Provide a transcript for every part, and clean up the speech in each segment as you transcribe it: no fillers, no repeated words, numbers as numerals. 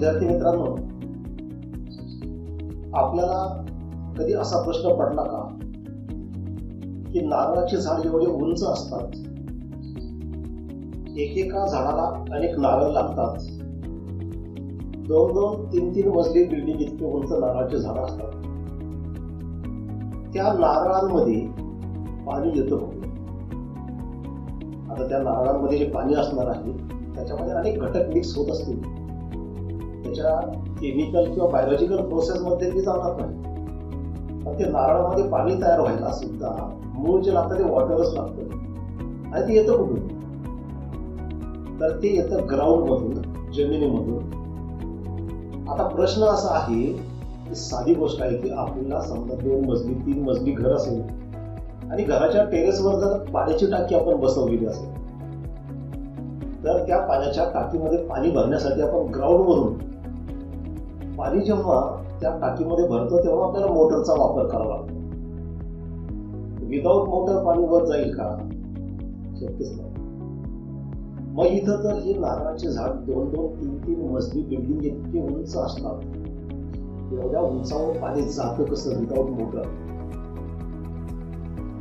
विद्यार्थी मित्रांनो, आपल्याला कधी असा प्रश्न पडला का की नारळाची झाड एवढे उंच असतात, एकेका झाडाला अनेक नारळ लागतात, 2-2, 3-3 मजली बिल्डिंग इतके उंच नारळाची झाड असतात. त्या नारळांमध्ये पाणी येतं कुठे? आता त्या नारळांमध्ये जे पाणी असणार आहे त्याच्यामध्ये अनेक घटक मिक्स होत असतील, त्याच्या केमिकल किंवा बायोलॉजिकल प्रोसेस मध्ये ते जाणार नाही. पण ते नारळामध्ये पाणी तयार व्हायला सुद्धा मूळ जे लागतं ते वॉटरच लागतं. आणि ते येतं कुठून? तर ते येतं ग्राउंड मधून, जमिनीमधून. आता प्रश्न असा आहे की साधी गोष्ट आहे की आपल्याला समजा 2 मजली 3 मजली घर असेल आणि घराच्या टेरेसवर जर पाण्याची टाकी आपण बसवलेली असेल, तर त्या पाण्याच्या टाकीमध्ये पाणी भरण्यासाठी आपण ग्राउंड वरून पाणी जेव्हा त्या टाकीमध्ये भरतो तेव्हा आपल्याला मोटरचा वापर करावा लागतो. विदाऊट मोटर पाणी वर जाईल का? शक्यच नाही. मग इथं तर हे नारळाचे झाड 2-2, 3-3 मजली बिल्डिंग इतके उंच असतात, एवढ्या उंचावर पाणी जातं कसं विदाऊट मोटर?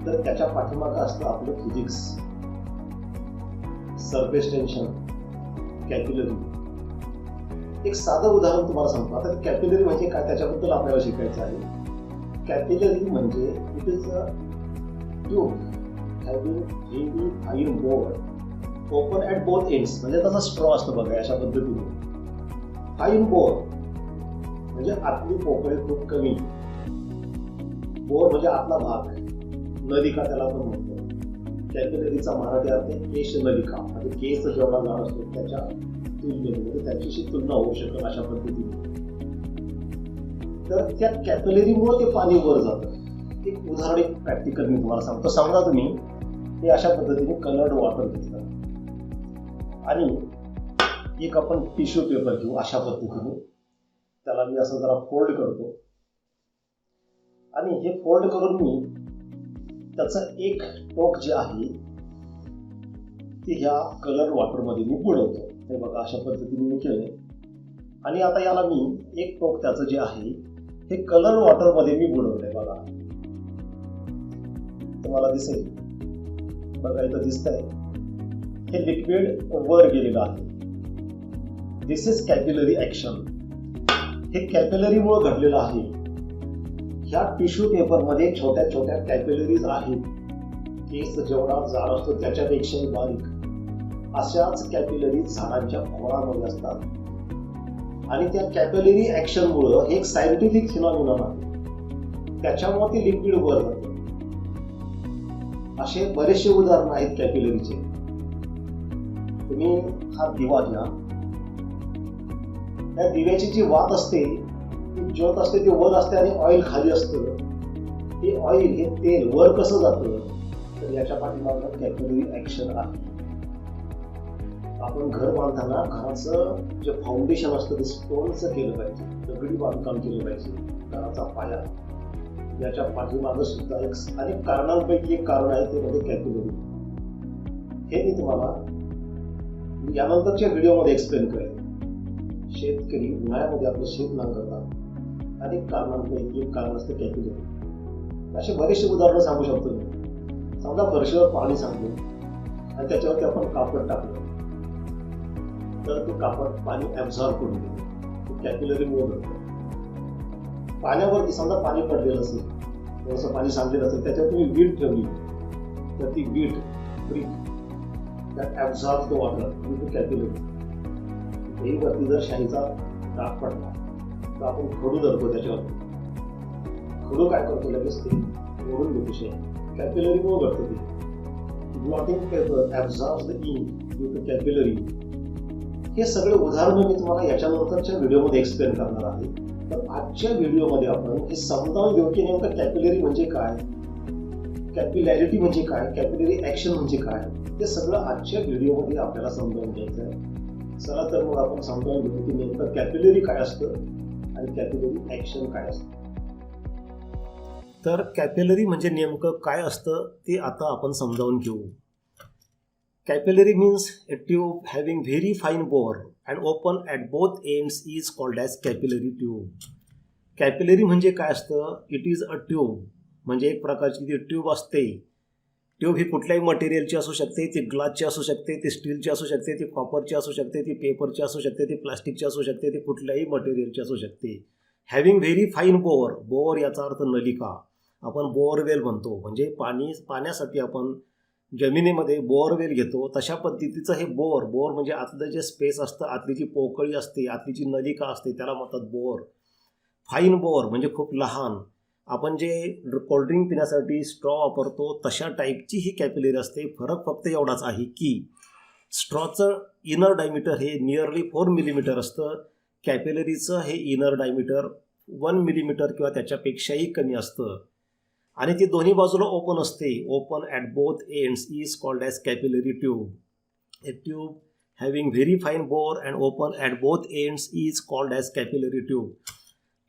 तर त्याच्या पाठीमागं असतं आपलं फिजिक्स, सरफेस टेन्शन, कॅपिलरी. एक साधं उदाहरण तुम्हाला सांगतो. आता कॅपिलरी म्हणजे काय त्याच्याबद्दल आपल्याला शिकायचं आहे. कॅपिलरी म्हणजे it is a tube having heavy iron board open at both ends. म्हणजे त्याचा स्ट्रॉ असतो बघा अशा पद्धतीने. आयर्न बोर्ड म्हणजे आतली पोकळी खूप कमी, बोर म्हणजे आतला भाग, नलिका त्याला पण म्हणतो. कॅपिलरीचा मराठी अर्थ केश नलिका, म्हणजे केस जेवढा जाड असतो त्याच्या तुलनेमध्ये त्याच्याशी तुलना होऊ शकत अशा पद्धतीने. तर त्या कॅपिलरीमुळे ते पाणी वर जातं. एक उदाहरण, एक प्रॅक्टिकल मी तुम्हाला सांगतो. समजा तुम्ही हे अशा पद्धतीने कलर्ड वॉटर घेतलं आणि एक आपण टिश्यू पेपर घेऊ अशा पद्धतीने, त्याला मी असं जरा फोल्ड करतो आणि हे फोल्ड करून मी त्याचं एक टोक जे आहे ते ह्या कलर वॉटरमध्ये मी बुडवतो. हे बघा अशा पद्धतीने मी केलंय. आणि आता याला मी एक टोक त्याचं जे आहे हे कलर वॉटरमध्ये मी बुडवलंय. बघा तुम्हाला दिसेल, बघा इथं दिसतंय हे लिक्विड वर गेलेलं आहे. This is capillary action. हे कॅपिलरीमुळे घडलेलं आहे. ह्या टिश्यू पेपरमध्ये छोट्या छोट्या कॅपिलरीज आहेत. केस जेवढा जाड असतो त्याच्यापेक्षाही बारीक अशाच कॅपिलरी झाडांच्या खोडामध्ये असतात. आणि त्या कॅपिलरी ऍक्शनमुळं हे एक सायंटिफिक फिनॉमिनन आहे, त्याच्यामुळे ते लिक्विड वर जातं. असे बरेचसे उदाहरण आहेत कॅपिलरीचे. तुम्ही हा दिवा घ्या, त्या दिव्याची जी वात असते, ती ज्योत असते, ती वर असते आणि ऑइल खाली असतं. हे ऑइल, हे तेल वर कसं जातं? तर याच्या पाठीमागं कॅपिलरी ऍक्शन आहे. आपण घर बांधताना घराचं जे फाउंडेशन असतं ते स्टोनचं केलं पाहिजे, दगडी बांधकाम केलं पाहिजे, घराचा पाया. याच्या पाठीमागं सुद्धा एक अनेक कारणांपैकी एक कारण आहे, ते म्हणजे कॅपिलरी. हे मी तुम्हाला यानंतरच्या व्हिडिओमध्ये एक्सप्लेन करेन. शेतकरी उन्हाळ्यामध्ये आपलं शेत नांगरतात, अनेक कारणांपैकी एक कारण असतं कॅपिलरी. असे बरेचसे उदाहरणं सांगू शकतो मी. समजा फरशीवर पाणी सांगतो आणि त्याच्यावरती आपण कापड टाकलं, तर ते कापड पाणी ऍब्झॉर्ब करून घेते. कॅपिलरीमुळे घडतं. पाण्यावरती समजा पाणी पडलेलं असेल, थोडंसं पाणी सांडलेलं असेल, त्याच्यावर तुम्ही वीट ठेवली, तर ती वीट brick that absorb the water to capillary. ही वरती जर शाईचा डाग पडला तर आपण खडू धरतो त्याच्यावरती. खडू काय करतो? लगेच ते ओढून घेतो शाई. कॅपिलरीमुळे घडतं ते. Blotting paper absorbs the ink due to capillary. हे सगळे उदाहरणं मी तुम्हाला याच्यानंतरच्या व्हिडिओमध्ये एक्सप्लेन करणार आहे. तर आजच्या व्हिडिओमध्ये आपण हे समजावून घेऊ की नेमकं कॅपिलरी म्हणजे काय, कॅपिलॅरिटी म्हणजे काय, कॅपिलरी ऍक्शन म्हणजे काय, ते सगळं आजच्या व्हिडिओमध्ये आपल्याला समजावून घ्यायचं आहे. चला तर मग आपण समजावून घेऊ की नेमकं कॅपिलरी काय असतं आणि कॅपिलरी ऍक्शन काय असतं. तर कॅपिलरी म्हणजे नेमकं काय असतं ते आता आपण समजावून घेऊ. Capillary means a tube having very fine bore and open at both ends is called as capillary tube. Capillary म्हणजे काय असतं? इट इज अ ट्यूब, म्हणजे एक प्रकारची ती ट्यूब असते. ट्यूब ही कुठल्याही मटेरियलची असू शकते, ती ग्लासची असू शकते, ती स्टीलची असू शकते, ती कॉपरची असू शकते, ती पेपरची असू शकते, ती प्लास्टिकची असू शकते, ती कुठल्याही मटेरियलची असू शकते. Having very fine bore, bore याचा अर्थ नलिका, आपण बोअरवेल म्हणतो, म्हणजे पाण्यासाठी आपण जमिनीमध्ये बोअरवेल घेतो तशा पद्धतीचं हे बोअर म्हणजे आतलं जे स्पेस असतं, आतली जी पोकळी असते, आतली जी नलिका असते त्याला म्हणतात बोअर. फाईन बोअर म्हणजे खूप लहान, आपण जे कोल्ड्रिंक पिण्यासाठी स्ट्रॉ वापरतो तशा टाईपची ही कॅपिलरी असते. फरक फक्त एवढाच आहे की स्ट्रॉचं इनर डायमीटर हे नियरली 4 मिलीमीटर असतं, कॅपिलरीचं हे इनर डायमीटर 1 मिलीमीटर किंवा त्याच्यापेक्षाही कमी असतं, आणि ती दोन्ही बाजूला ओपन असते. Open at both ends is called as capillary tube. A tube having very fine bore and open at both ends is called as capillary tube.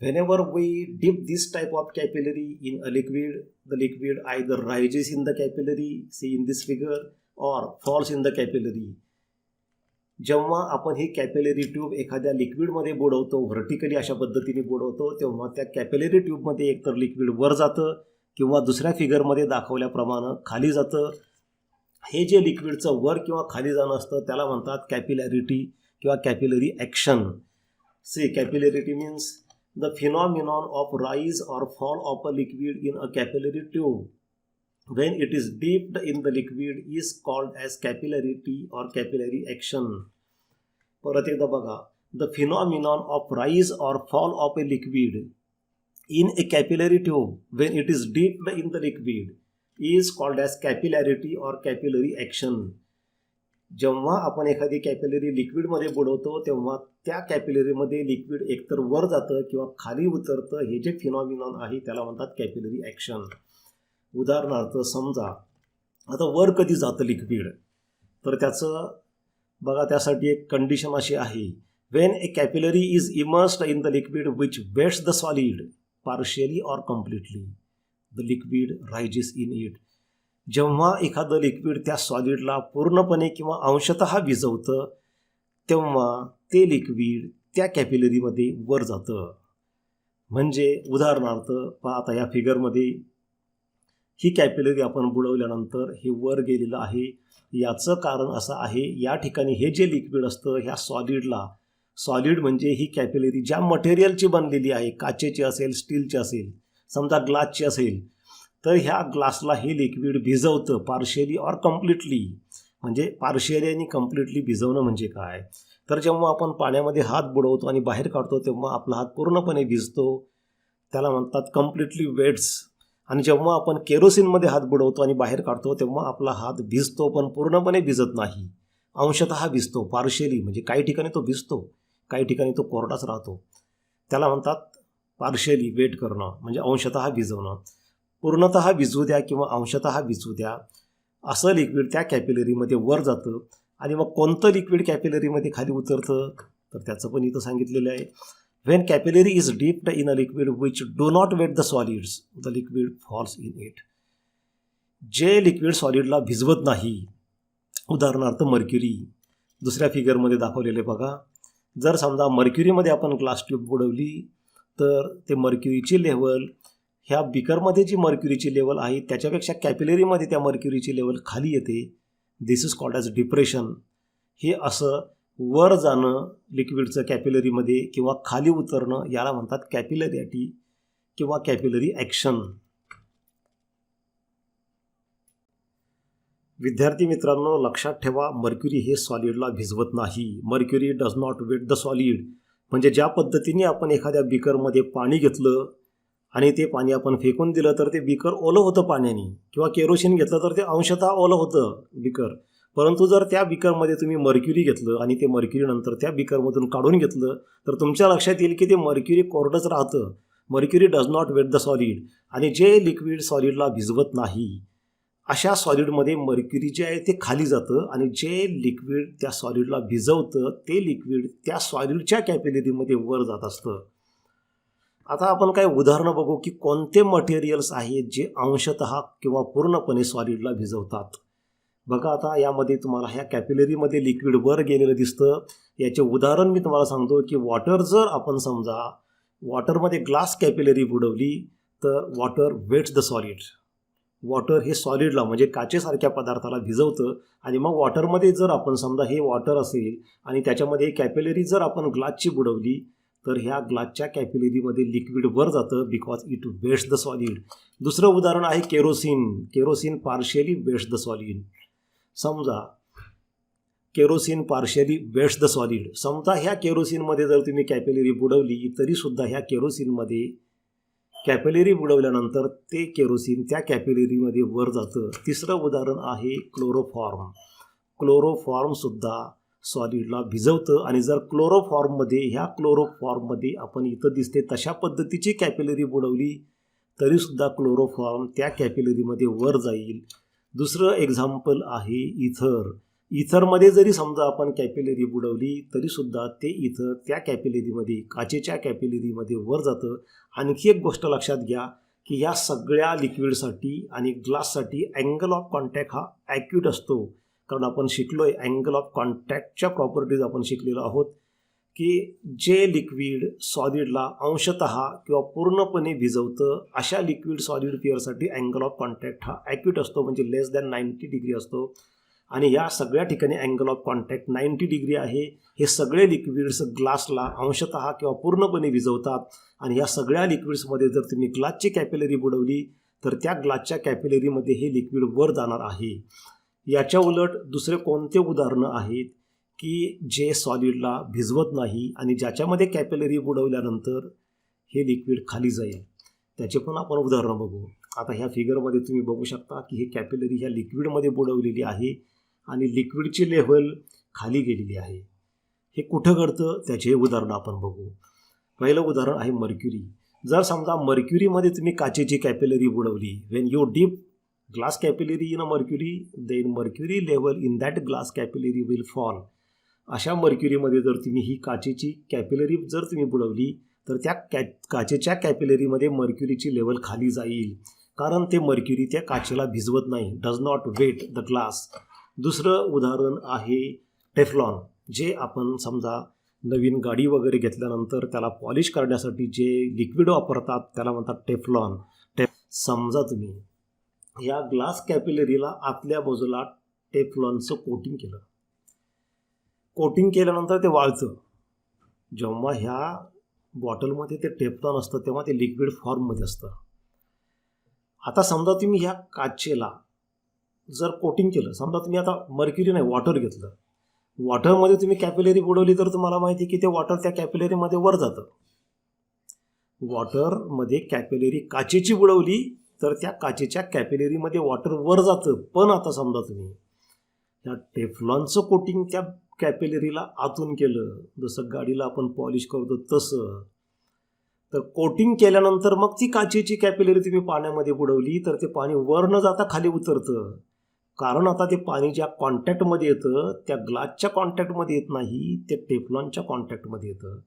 Whenever we dip this type of capillary in a liquid, the liquid either rises in the capillary, see in this figure, or falls in the capillary. जेव्हा आपण ही capillary tube एखाद्या लिक्विडमध्ये बुडवतो, vertically अशा पद्धतीने बुडवतो, तेव्हा त्या capillary ट्यूबमध्ये एकतर liquid वर जातं किंवा दुसऱ्या फिगरमध्ये दाखवल्याप्रमाणे खाली जातं. हे जे लिक्विडचं वर किंवा खाली जाणं असतं त्याला म्हणतात कॅपिलॅरिटी किंवा capillary action. See capillarity means the phenomenon of rise or fall of a liquid in a capillary tube when it is dipped in the liquid is called as capillarity or capillary action. परत एकदा बघा, the phenomenon of rise or fall of a liquid in a capillary tube when it is dipped in the liquid is called as capillarity or capillary action. जेव्हा आपण एखादी capillary लिक्विडमध्ये बुडवतो तेव्हा त्या कॅपिलरीमध्ये liquid एकतर वर जातं किंवा खाली उतरतं, हे जे फिनॉमिनॉन आहे त्याला म्हणतात कॅपिलरी ॲक्शन. उदाहरणार्थ समजा आता वर कधी जातं लिक्विड, तर त्याचं बघा त्यासाठी एक कंडिशन अशी आहे, when a capillary is immersed in the liquid which wets the solid partially or completely the liquid rises in it. जेव्हा एखादं लिक्विड त्या सॉलिडला पूर्णपणे किंवा अंशतः भिजवतं तेव्हा ते लिक्विड त्या कॅपिलरीमध्ये वर जातं. म्हणजे उदाहरणार्थ पहा, आता या फिगरमध्ये ही कॅपिलरी आपण बुडवल्यानंतर हे वर गेलेलं आहे. याचं कारण असं आहे, या ठिकाणी हे जे लिक्विड असतं ह्या सॉलिडला, सॉलिड म्हणजे ही कॅपिलरी ज्या मटेरियलची बनलेली आहे, काचेची असेल, स्टीलची असेल, समजा ग्लासची असेल, तर ह्या ग्लासला हे लिक्विड भिजवतं पार्शियली ऑर कम्प्लिटली. म्हणजे पार्शियली आणि कम्प्लिटली भिजवणं म्हणजे काय, तर जेव्हा आपण पाण्यामध्ये हात बुडवतो आणि बाहेर काढतो तेव्हा आपला हात पूर्णपणे भिजतो, त्याला म्हणतात कम्प्लिटली वेट्स. आणि जेव्हा आपण केरोसिनमध्ये हात बुडवतो आणि बाहेर काढतो तेव्हा आपला हात भिजतो पण पूर्णपणे भिजत नाही, अंशतः भिजतो. पार्शियली म्हणजे काही ठिकाणी तो भिजतो, काही ठिकाणी तो कोरडाच राहतो, त्याला म्हणतात पार्शियली वेट करणं म्हणजे अंशतः भिजवणं. पूर्णतः भिजू द्या किंवा अंशतः भिजू द्या, असं लिक्विड त्या कॅपिलरीमध्ये वर जातं. आणि मग कोणतं लिक्विड कॅपिलरीमध्ये खाली उतरतं, तर त्याचं पण इथं सांगितलेलं आहे. When capillary is dipped in a liquid which do not wet the solids the liquid falls in it. जे लिक्विड सॉलिडला भिजवत नाही, उदाहरणार्थ मर्क्युरी, दुसऱ्या फिगरमध्ये दाखवलेले बघा. जर समजा मर्क्युरीमध्ये आपण ग्लास ट्यूब बुडवली तर ते मर्क्युरीची लेवल ह्या बिकरमध्ये जी मर्क्युरीची लेवल आहे त्याच्यापेक्षा कॅपिलरीमध्ये त्या मर्क्युरीची लेवल खाली येते. दिस इज कॉल्ड ॲज डिप्रेशन. हे असं वर जाणं लिक्विडचं कॅपिलरीमध्ये किंवा खाली उतरणं याला म्हणतात कॅपिलॅरिटी किंवा कॅपिलरी ॲक्शन. विद्यार्थी मित्रांनो, लक्षात ठेवा, मर्क्युरी हे सॉलिडला भिजवत नाही. Mercury does not wet the solid. म्हणजे ज्या पद्धतीने आपण एखाद्या बिकरमध्ये पाणी घेतलं आणि ते पाणी आपण फेकून दिलं तर ते बिकर ओलं होतं पाण्याने, किंवा केरोसिन घेतलं तर ते अंशतः ओलं होतं बिकर. परंतु जर त्या बिकरमध्ये तुम्ही मर्क्युरी घेतलं आणि ते मर्क्युरी नंतर त्या बिकरमधून काढून घेतलं तर तुमच्या लक्षात येईल की ते मर्क्युरी कोरडंच राहतं. Mercury does not wet the solid. आणि जे लिक्विड सॉलिडला भिजवत नाही अशा सॉलिडमध्ये मर्क्युरी जे आहे ते खाली जातं, आणि जे लिक्विड त्या सॉलिडला भिजवतं ते लिक्विड त्या सॉलिडच्या कॅपिलरीमध्ये वर जात असतं. आता आपण काही उदाहरणं बघू की कोणते मटेरियल्स आहेत जे अंशतः किंवा पूर्णपणे सॉलिडला भिजवतात. बघा आता यामध्ये तुम्हाला ह्या कॅपिलरीमध्ये लिक्विड वर गेलेलं दिसतं. याचे उदाहरण मी तुम्हाला सांगतो की वॉटर जर आपण समजा वॉटरमध्ये ग्लास कॅपिलरी बुडवली तर water wets the solid. Water हे सॉलिडला म्हणजे काचेसारख्या पदार्थाला भिजवतं आणि मग वॉटरमध्ये जर आपण समजा हे वॉटर असेल आणि त्याच्यामध्ये कॅपिलरी जर आपण ग्लासची बुडवली तर ह्या ग्लासच्या कॅपिलरीमध्ये लिक्विड वर जातं because it wets the solid. दुसरं उदाहरण आहे kerosene. Kerosene partially wets the solid. समजा kerosene partially wets the solid. समजा ह्या केरोसिनमध्ये जर तुम्ही कॅपिलरी बुडवली तरीसुद्धा ह्या केरोसिनमध्ये कॅपिलरी बुडवल्यानंतर ते केरोसिन त्या कॅपिलरीमध्ये वर जातं. तिसरं उदाहरण आहे क्लोरोफॉर्म. क्लोरोफॉर्मसुद्धा सॉलिडला भिजवतं आणि जर ह्या क्लोरोफॉर्ममध्ये आपण इथं दिसते तशा पद्धतीची कॅपिलरी बुडवली तरीसुद्धा क्लोरोफॉर्म त्या कॅपिलरीमध्ये वर जाईल. दुसरं एक्झाम्पल आहे इथर. इथरमध्ये जरी समजा आपण कॅपिलरी बुडवली तरीसुद्धा ते इथर त्या कॅपिलरीमध्ये काचेच्या कॅपिलरीमध्ये वर जातं. आणखी एक गोष्ट लक्षात घ्या की या सगळ्या लिक्विडसाठी आणि ग्लाससाठी अँगल ऑफ कॉन्टॅक्ट हा ॲक्यूट असतो. कारण आपण शिकलो आहे अँगल ऑफ कॉन्टॅक्टच्या प्रॉपर्टीज आपण शिकलेलो आहोत की जे लिक्विड सॉलिडला अंशतः किंवा पूर्णपणे भिजवतं अशा लिक्विड सॉलिड पेअरसाठी अँगल ऑफ कॉन्टॅक्ट हा ॲक्यूट असतो म्हणजे लेस दॅन 90 डिग्री असतो. आणि या सगळ्या ठिकाणी अँगल ऑफ कॉन्टॅक्ट 90 डिग्री आहे. हे सगळे लिक्विड्स ग्लासला अंशतः किंवा पूर्णपणे भिजवतात आणि या सगळ्या लिक्विड्समध्ये जर तुम्ही ग्लासची कॅपिलरी बुडवली तर त्या ग्लासच्या कॅपिलरीमध्ये हे लिक्विड वर जाणार आहे. याच्या उलट दुसरे कोणते उदाहरणं आहेत की जे सॉलिडला भिजवत नाही आणि ज्याच्यामध्ये कॅपिलरी बुडवल्यानंतर हे लिक्विड खाली जाईल. त्याचे पण आपण उदाहरणं बघू. आता ह्या फिगरमध्ये तुम्ही बघू शकता की हे कॅपिलरी ह्या लिक्विडमध्ये बुडवलेली आहे आणि लिक्विडची लेव्हल खाली गेलेली आहे. हे कुठं घडतं त्याचे उदाहरणं आपण बघू. पहिलं उदाहरण आहे मर्क्युरी. जर समजा मर्क्युरीमध्ये तुम्ही काचेची कॅपिलरी बुडवली when you dip glass capillary in a mercury then mercury level in that glass capillary will fall. अशा मर्क्युरीमध्ये जर तुम्ही ही काचेची कॅपिलरी जर तुम्ही बुडवली तर त्या काचेच्या कॅपिलरीमध्ये मर्क्युरीची लेवल खाली जाईल कारण ते मर्क्युरी त्या काचेला भिजवत नाही. Does not wet the glass. दुसरं उदाहरण आहे टेफ्लॉन. जे आपण समजा नवीन गाडी वगैरे घेतल्यानंतर त्याला पॉलिश करण्यासाठी जे लिक्विड वापरतात त्याला म्हणतात टेफ्लॉन. समजा तुम्ही या ग्लास कॅपिलरीला आतल्या बाजूला टेफ्लॉनचं कोटिंग केलं. कोटिंग केल्यानंतर ते वाळतं. जेव्हा ह्या बॉटलमध्ये ते टेफ्लॉन असतं तेव्हा ते लिक्विड फॉर्ममध्ये असतं. आता समजा तुम्ही ह्या काचेला जर कोटिंग केलं, समजा तुम्ही आता मर्क्युरी नाही वॉटर घेतलं, वॉटरमध्ये तुम्ही कॅपिलरी बुडवली तर तुम्हाला माहिती आहे की ते वॉटर त्या कॅपिलरीमध्ये वर जातं. वॉटरमध्ये कॅपिलरी काचेची बुडवली तर त्या काचेच्या कॅपिलरीमध्ये वॉटर वर जातं. पण आता समजा तुम्ही ह्या टेफ्लॉनचं कोटिंग त्या कॅपिलरीला आतून केलं, जसं गाडीला आपण पॉलिश करतो तसं, तर कोटिंग केल्यानंतर मग ती काचेची कॅपिलरी तुम्ही पाण्यामध्ये बुडवली तर ते पाणी वर न जाता खाली उतरतं. कारण आता ते पाणी ज्या कॉन्टॅक्टमध्ये येतं त्या ग्लासच्या कॉन्टॅक्टमध्ये येत नाही, ते टेफ्लॉनच्या कॉन्टॅक्टमध्ये येतं.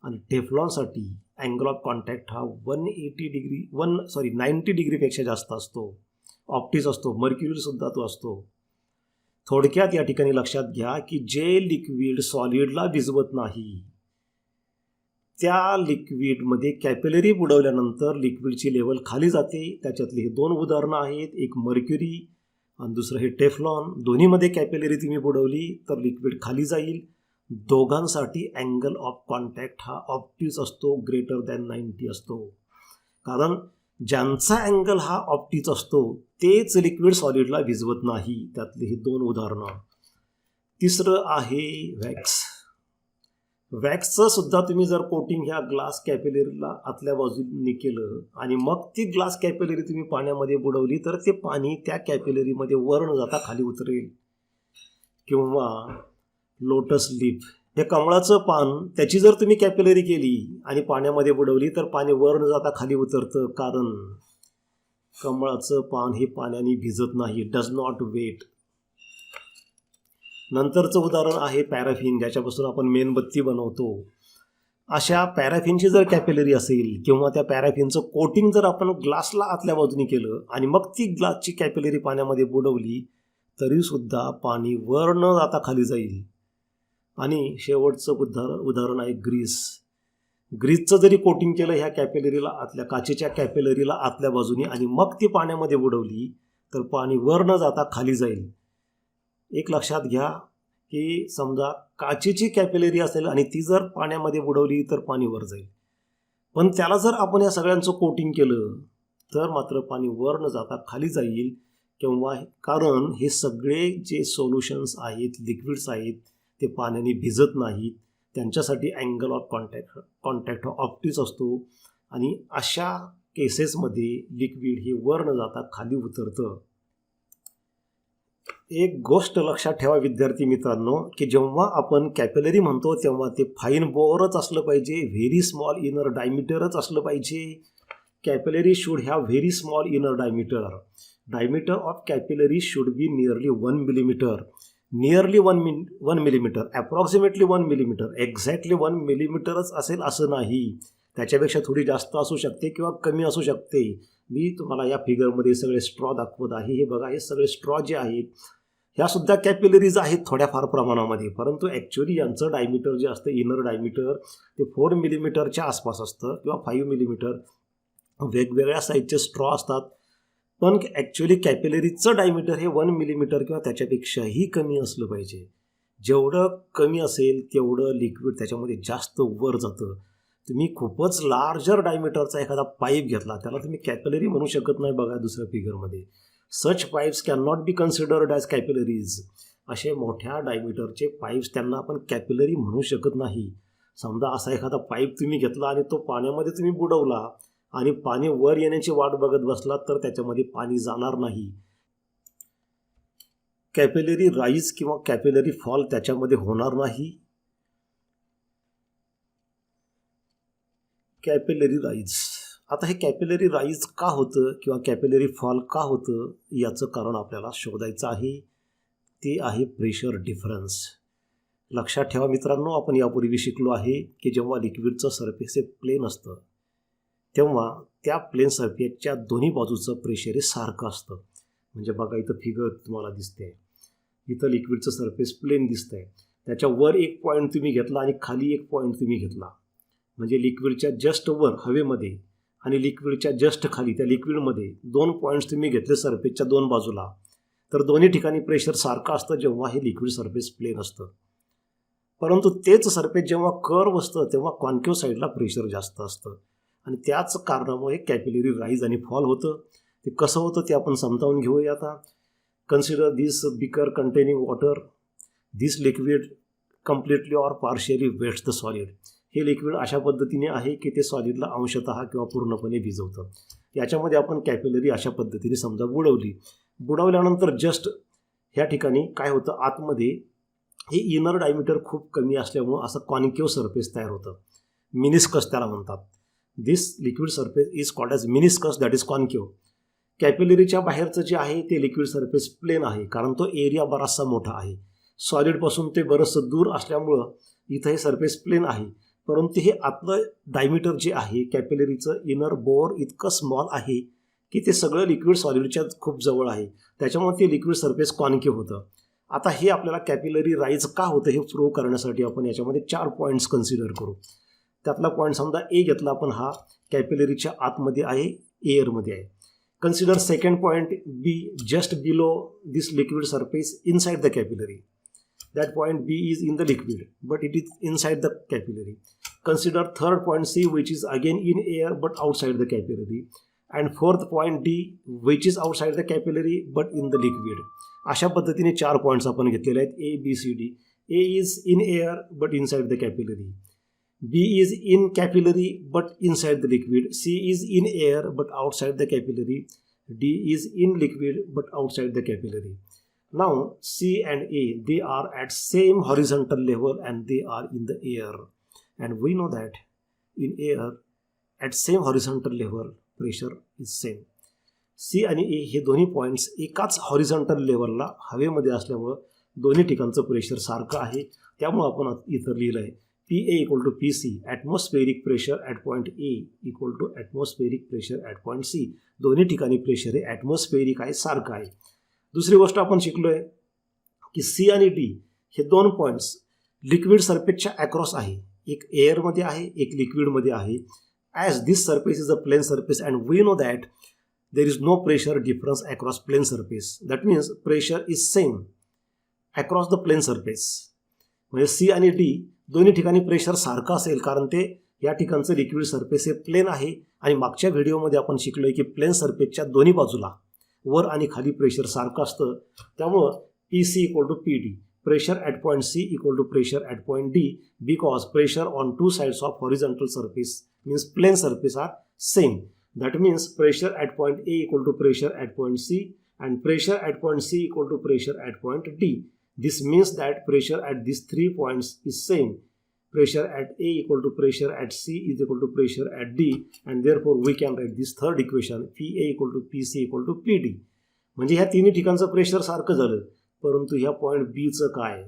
आणि टेफ्लॉनसाठी अँगल ऑफ कॉन्टॅक्ट हा 90 डिग्रीपेक्षा जास्त असतो. ऑप्टिस असतो. मर्क्युरीसुद्धा तो असतो. थोडक्यात या ठिकाणी लक्षात घ्या की जे लिक्विड सॉलिडला भिजवत नाही त्या लिक्विडमध्ये कॅपिलरी बुडवल्यानंतर लिक्विडची लेवल खाली जाते. त्याच्यातले हे दोन उदाहरणं आहेत. एक मर्क्युरी आणि दुसरं हे टेफ्लॉन. दोन्हीमध्ये कॅपिलरी तुम्ही बुडवली तर लिक्विड खाली जाईल. दोघांसाठी अँगल ऑफ कॉन्टॅक्ट हा ऑप्टिस असतो, ग्रेटर दॅन 90 असतो. कारण ज्यांचा अँगल हा ऑप्टिस असतो तेच लिक्विड सॉलिडला भिजवत नाही. त्यातले हे दोन उदाहरणं. तिसरं आहे वॅक्स. वॅक्सचं सुद्धा तुम्ही जर कोटिंग ह्या ग्लास कॅपिलरीला आतल्या बाजूने केलं आणि मग ती ग्लास कॅपिलरी तुम्ही पाण्यामध्ये बुडवली तर ते पाणी त्या कॅपिलरीमध्ये वर न जाता खाली उतरेल. किंवा लोटस लीफ, हे कमळाचं पान, त्याची जर तुम्ही कॅपिलरी केली आणि पाण्यामध्ये बुडवली तर पाणी वर न जाता खाली उतरतं. कारण कमळाचं पान हे पाण्याने भिजत नाही, डज नॉट वेट. नंतरचं उदाहरण आहे पॅराफिन, ज्याच्यापासून आपण मेणबत्ती बनवतो. अशा पॅराफिनची जर कॅपिलरी असेल किंवा त्या पॅराफिनचं कोटिंग जर आपण ग्लासला आतल्या बाजूने केलं आणि मग ती ग्लासची कॅपिलरी पाण्यामध्ये बुडवली तरीसुद्धा पाणी वर न जाता खाली जाईल. आणि शेवटचं उदाहरण आहे ग्रीस. ग्रीसचं जरी कोटिंग केलं ह्या कॅपिलरीला आतल्या काचेच्या कॅपिलरीला आतल्या बाजूने आणि मग ती पाण्यामध्ये बुडवली तर पाणी वर न जाता खाली जाईल. एक लक्षात घ्या की समजा काचेची कॅपिलरी असेल आणि ती जर पाण्यामध्ये बुडवली तर पाणी वर जाईल, पण त्याला जर आपण या सगळ्यांचं कोटिंग केलं तर मात्र पाणी वर न जाता खाली जाईल. किंवा कारण हे सगळे जे सोल्युशन्स आहेत, लिक्विड्स आहेत, ते पाण्याने भिजत नाहीत. त्यांच्यासाठी अँगल ऑफ कॉन्टॅक्ट ऑप्टिक्स असतो आणि अशा केसेसमध्ये लिक्विड हे वर न जाता खाली उतरतं. एक गोष्ट लक्षात ठेवा विद्यार्थी मित्रांनो की जेव्हा आपण कॅपिलरी म्हणतो तेव्हा ते फाईन बोअरच असलं पाहिजे, व्हेरी स्मॉल इनर डायमीटरच असलं पाहिजे. Capillary should have very small inner diameter. Diameter of capillary should be nearly 1 millimetre. Nearly 1 millimetre, approximately 1 millimetre, exactly 1 मिलीमीटरच असेल असं नाही. त्याच्यापेक्षा थोडी जास्त असू शकते किंवा कमी असू शकते. मी तुम्हाला या फिगरमध्ये सगळे स्ट्रॉ दाखवत आहे. हे बघा, हे सगळे स्ट्रॉ जे आहेत ह्यासुद्धा कॅपिलरीज आहेत थोड्याफार प्रमाणामध्ये, परंतु ॲक्च्युली यांचं डायमीटर जे असतं इनर डायमीटर ते 4 मिलीमीटरच्या आसपास असतं किंवा 5 मिलीमीटर. वेगवेगळ्या साईजचे स्ट्रॉ असतात, पण ॲक्च्युली कॅपिलरीचं डायमीटर हे 1 मिलीमीटर किंवा त्याच्यापेक्षाही कमी असलं पाहिजे. जेवढं कमी असेल तेवढं लिक्विड त्याच्यामध्ये जास्त वर जातं. तुम्ही खूपच लार्जर डायमीटरचा एखादा पाईप घेतला त्याला तुम्ही कॅपिलरी म्हणू शकत नाही. बघा दुसऱ्या फिगरमध्ये, such pipes can not be considered as capillaries. असे मोठ्या डायमीटरचे पाईप्स त्यांना आपण कॅपिलरी म्हणू शकत नाही. समजा असा एखादा पाईप तुम्ही घेतला आणि तो पाण्यामध्ये तुम्ही बुडवला आणि पाणी वर येण्याची वाट बघत बसला तर त्याच्यामध्ये पाणी जाणार नाही. कॅपिलरी राईज किंवा कॅपिलरी फॉल त्याच्यामध्ये होणार नाही. कॅपिलरी राईज, आता हे कॅपिलरी राईज का होतं किंवा कॅपिलरी फॉल का होतं याचं कारण आपल्याला शोधायचं आहे. ते आहे प्रेशर डिफरन्स. लक्षात ठेवा मित्रांनो, आपण यापूर्वी शिकलो आहे की जेव्हा लिक्विडचं सरफेस हे प्लेन असतं तेव्हा त्या प्लेन सरफेसच्या दोन्ही बाजूचं प्रेशर हे सारखं असतं. म्हणजे बघा इथं फिगर तुम्हाला दिसते, इथं लिक्विडचं सरफेस प्लेन दिसतं आहे, त्याच्यावर एक पॉईंट तुम्ही घेतला आणि खाली एक पॉईंट तुम्ही घेतला. म्हणजे लिक्विडच्या जस्ट वर हवेमध्ये आणि लिक्विडच्या जस्ट खाली त्या लिक्विडमध्ये 2 पॉईंट्स तुम्ही घेतले सरफेसच्या 2 बाजूला, तर दोन्ही ठिकाणी प्रेशर सारखं असतं जेव्हा हे लिक्विड सरफेस प्लेन असतं. परंतु तेच सरफेस जेव्हा कर्व असतं तेव्हा कॉन्केव्ह साईडला प्रेशर जास्त असतं आणि त्याच कारणामुळे कॅपिलरी राईज आणि फॉल होतं. ते कसं होतं ते आपण समजावून घेऊया आता. Consider this beaker containing water. This liquid completely or partially wets the solid. हे लिक्विड अशा पद्धतीने आहे की ते सॉलिडला अंशतः किंवा पूर्णपणे भिजवतं. याच्यामध्ये आपण कॅपिलरी अशा पद्धतीने समजा बुडवल्यानंतर जस्ट ह्या ठिकाणी काय होतं, आतमध्ये हे इनर डायमीटर खूप कमी असल्यामुळं असं कॉन्केव्ह सरफेस तयार होतं. मिनिस्कस त्याला म्हणतात. This liquid surface is called as meniscus, that is concave. कॅपिलरीच्या बाहेरचं जे आहे ते लिक्विड सरफेस प्लेन आहे कारण तो एरिया बराचसा मोठा आहे. सॉलिडपासून ते बरंचसं दूर असल्यामुळं इथं हे सरफेस प्लेन आहे. परंतु हे आतलं डायमीटर जे आहे कॅपिलरीचं इनर बोअर इतकं स्मॉल आहे की ते सगळं लिक्विड सॉलिडच्या खूप जवळ आहे. त्याच्यामुळे ते लिक्विड सरफेस कॉन्केव्ह होतं. आता हे आपल्याला कॅपिलरी राईज का होतं हे प्रूव्ह करण्यासाठी आपण याच्यामध्ये 4 पॉईंट्स कन्सिडर करू. त्यातला पॉईंट समजा ए घेतला आपण, हा कॅपिलरीच्या आतमध्ये आहे, एअरमध्ये आहे. Consider second point be just below this liquid surface inside the capillary. That point B is in the liquid but it is inside the capillary. Consider third point C which is again in air but outside the capillary, and fourth point D which is outside the capillary but in the liquid. अशा पद्धतीने 4 points आपण घेतलेले आहेत A, B, C, D. A is in air but inside the capillary. B is in capillary but inside the liquid. C is in air but outside the capillary. D is in liquid but outside the capillary. Now C and A, they are at same horizontal level and they are in the air, and we know that in air at same horizontal level pressure is same. C आणि A हे दोन्ही points एकाच horizontal लेवलला हवेमध्ये असल्यामुळं दोन्ही ठिकाणचं pressure सारखं आहे. त्यामुळं आपण इथं लिहिलं आहे PA equal to PC, atmospheric pressure at point A equal to atmospheric pressure at point C. दोन्ही ठिकाणी प्रेशर हे ॲटमॉस्फेरिक आहे, सारखं आहे. दुसरी गोष्ट आपण शिकलोय की सी आणि डी हे दोन पॉईंट्स लिक्विड सरफेसच्या अक्रॉस आहे. एक एअरमध्ये आहे, एक लिक्विडमध्ये आहे. As this surface is a plane surface and we know that there is no pressure difference across plane surface. That means pressure is same across the plane surface. म्हणजे C आणि D दोन्ही ठिकाणी प्रेशर सारखं असेल, कारण ते या ठिकाणचं लिक्विड सरफेस हे प्लेन आहे. आणि मागच्या व्हिडिओमध्ये आपण शिकलोय की प्लेन सरफेसच्या दोन्ही बाजूला वर आणि खाली प्रेशर सारखं असतं. त्यामुळं P C equal to P D, pressure at point C equal to pressure at point D, because pressure on two sides of horizontal surface means plane surface are same. That means pressure at point A equal to pressure at point C and pressure at point C equal to pressure at point D. This means that pressure at these 3 points is same. Pressure at A equal to pressure at C is equal to pressure at D, and therefore we can write this third equation PA equal to PC equal to PD. म्हणजे ह्या तिन्ही ठिकाणचं pressure सारखं झालं, परंतु ह्या point बीचं काय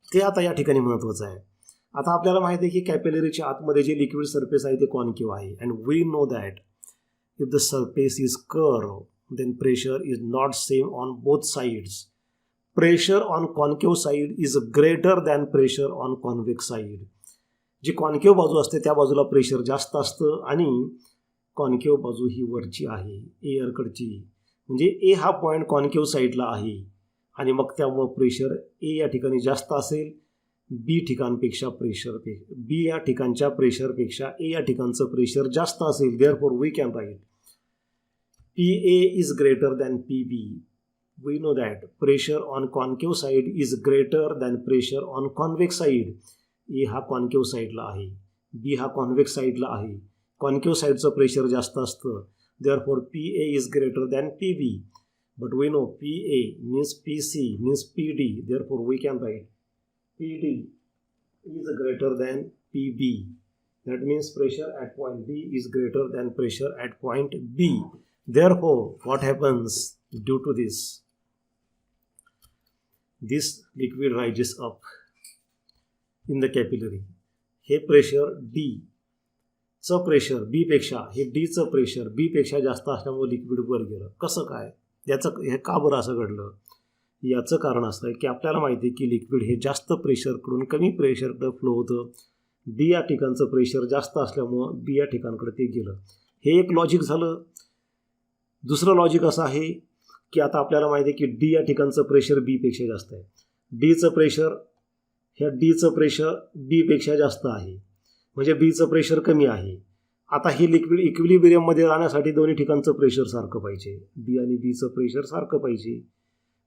ते आता या ठिकाणी महत्त्वाचं आहे. आता आपल्याला माहिती आहे की कॅपिलरीच्या आतमध्ये जे लिक्विड सरफेस आहे ते कॉन्केव्ह आहे. And we know that if the surface is curve then pressure is not same on both sides. Pressure on concave side is greater than pressure on convex side. जी concave बाजू असते त्या बाजूला pressure जास्त असतं आणि concave बाजू ही वरची आहे, एअरकडची. म्हणजे ए हा पॉईंट कॉन्केव्ह साईडला आहे आणि मग त्यामुळं प्रेशर ए या ठिकाणी जास्त असेल बी ठिकाणपेक्षा बी या ठिकाणच्या प्रेशरपेक्षा ए या ठिकाणचं प्रेशर जास्त असेल. Therefore we can write P A is greater than P B. We know that pressure on concave side is greater than pressure on convex side. ए हा कॉन्केव्ह साईडला आहे, बी हा कॉन्व्हेक्स साईडला आहे. कॉन्केव्ह साईडचं प्रेशर जास्त असतं. Therefore P A is greater than P B. But we know PA means PC means PD. Therefore, we can write PD is greater than PB. That means pressure at point B is greater than pressure at point B. Therefore, what happens due to this? This liquid rises up in the capillary. हे pressure D चं pressure B पेक्षा, हे D चं pressure B पेक्षा जास्त असल्यामुळे liquid वर गेलं. कसं काय? याचं हे का बरं असं घडलं? याचं कारण असं आहे की आपल्याला माहिती आहे की लिक्विड हे जास्त प्रेशरकडून कमी प्रेशरकडं फ्लो होतं. डी या ठिकाणचं प्रेशर जास्त असल्यामुळं बी या ठिकाणकडे ते गेलं. हे एक लॉजिक झालं. दुसरं लॉजिक असं आहे की आता आपल्याला माहिती आहे की डी या ठिकाणचं प्रेशर बीपेक्षा जास्त आहे. डीचं प्रेशर बीपेक्षा जास्त आहे, म्हणजे बीचं प्रेशर कमी आहे. आता हे लिक्विड इक्विलिब्रियममध्ये राहण्यासाठी दोन्ही ठिकाणचं प्रेशर सारखं पाहिजे. डी आणि बीचं प्रेशर सारखं पाहिजे.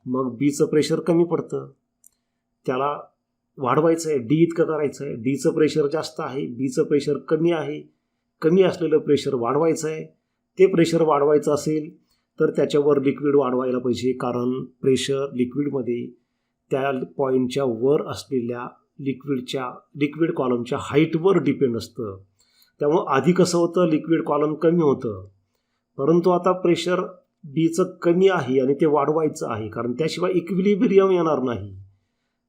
मग बीचं प्रेशर कमी पडतं, त्याला वाढवायचं आहे, डी इतकं करायचं आहे. डीचं प्रेशर जास्त आहे, बीचं प्रेशर कमी आहे. कमी असलेलं प्रेशर वाढवायचं आहे. ते प्रेशर वाढवायचं असेल तर त्याच्यावर लिक्विड वाढवायला पाहिजे, कारण प्रेशर लिक्विडमध्ये त्या पॉईंटच्या वर असलेल्या लिक्विड कॉलमच्या हाईटवर डिपेंड असतं. त्यामुळं आधी कसं होतं, लिक्विड कॉलम कमी होतं, परंतु आता प्रेशर बीचं कमी आहे आणि ते वाढवायचं आहे, कारण त्याशिवाय इक्विलिब्रियम येणार नाही.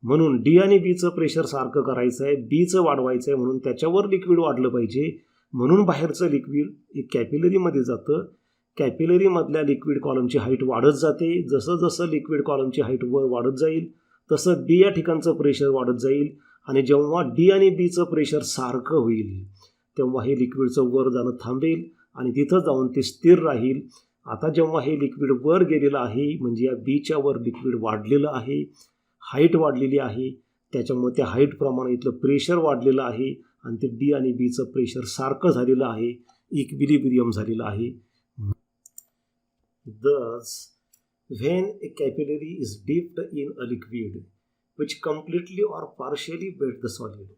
म्हणून डी आणि बीचं प्रेशर सारखं करायचं आहे, बीचं वाढवायचं आहे, म्हणून त्याच्यावर लिक्विड वाढलं पाहिजे. म्हणून बाहेरचं लिक्विड कॅपिलरीमध्ये जातं. कॅपिलरीमधल्या लिक्विड कॉलमची हाईट वाढत जाते. जसं जसं लिक्विड कॉलमची हाईट वर वाढत जाईल तसं डी या ठिकाणचं प्रेशर वाढत जाईल. आणि जेव्हा डी आणि बीचं प्रेशर सारखं होईल तेव्हा हे लिक्विडचं वर जाणं थांबेल आणि तिथं जाऊन ते स्थिर राहील. आता जेव्हा हे लिक्विड वर गेलेलं आहे म्हणजे या बीच्या वर लिक्विड वाढलेलं आहे, हाईट वाढलेली आहे, त्याच्यामुळे त्या हाईटप्रमाणे इथलं प्रेशर वाढलेलं आहे आणि ते डी आणि बीचं प्रेशर सारखं झालेलं आहे, इक्विलिब्रियम झालेलं आहे. Thus, when a capillary is dipped in a liquid which completely or partially wet the solid,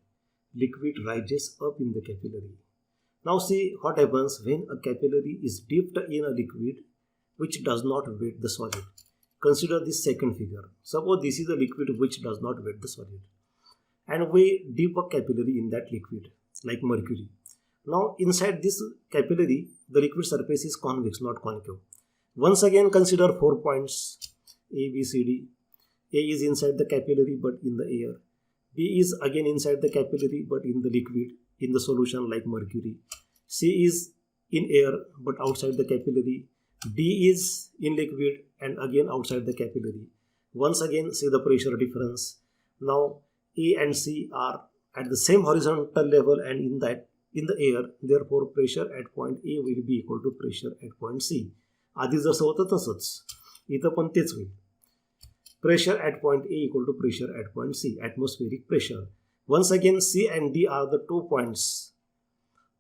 liquid rises up in the capillary. Now see what happens when a capillary is dipped in a liquid which does not wet the solid. Consider this second figure. Suppose this is a liquid which does not wet the solid, and we dip a capillary in that liquid like mercury. Now inside this capillary the liquid surface is convex, not concave. Once again consider 4 points A, B, C, D. A is inside the capillary but in the air. B is again inside the capillary but in the liquid, in the solution like mercury. C is in air but outside the capillary. D is in liquid and again outside the capillary. Once again see the pressure difference. Now A and C are at the same horizontal level and in the air, therefore pressure at point A will be equal to pressure at point C. आधी जसं होतं तसंच इथं पण तेच होईल. Pressure at point A equal to pressure at point C, atmospheric pressure. Once again C and D are the 2 points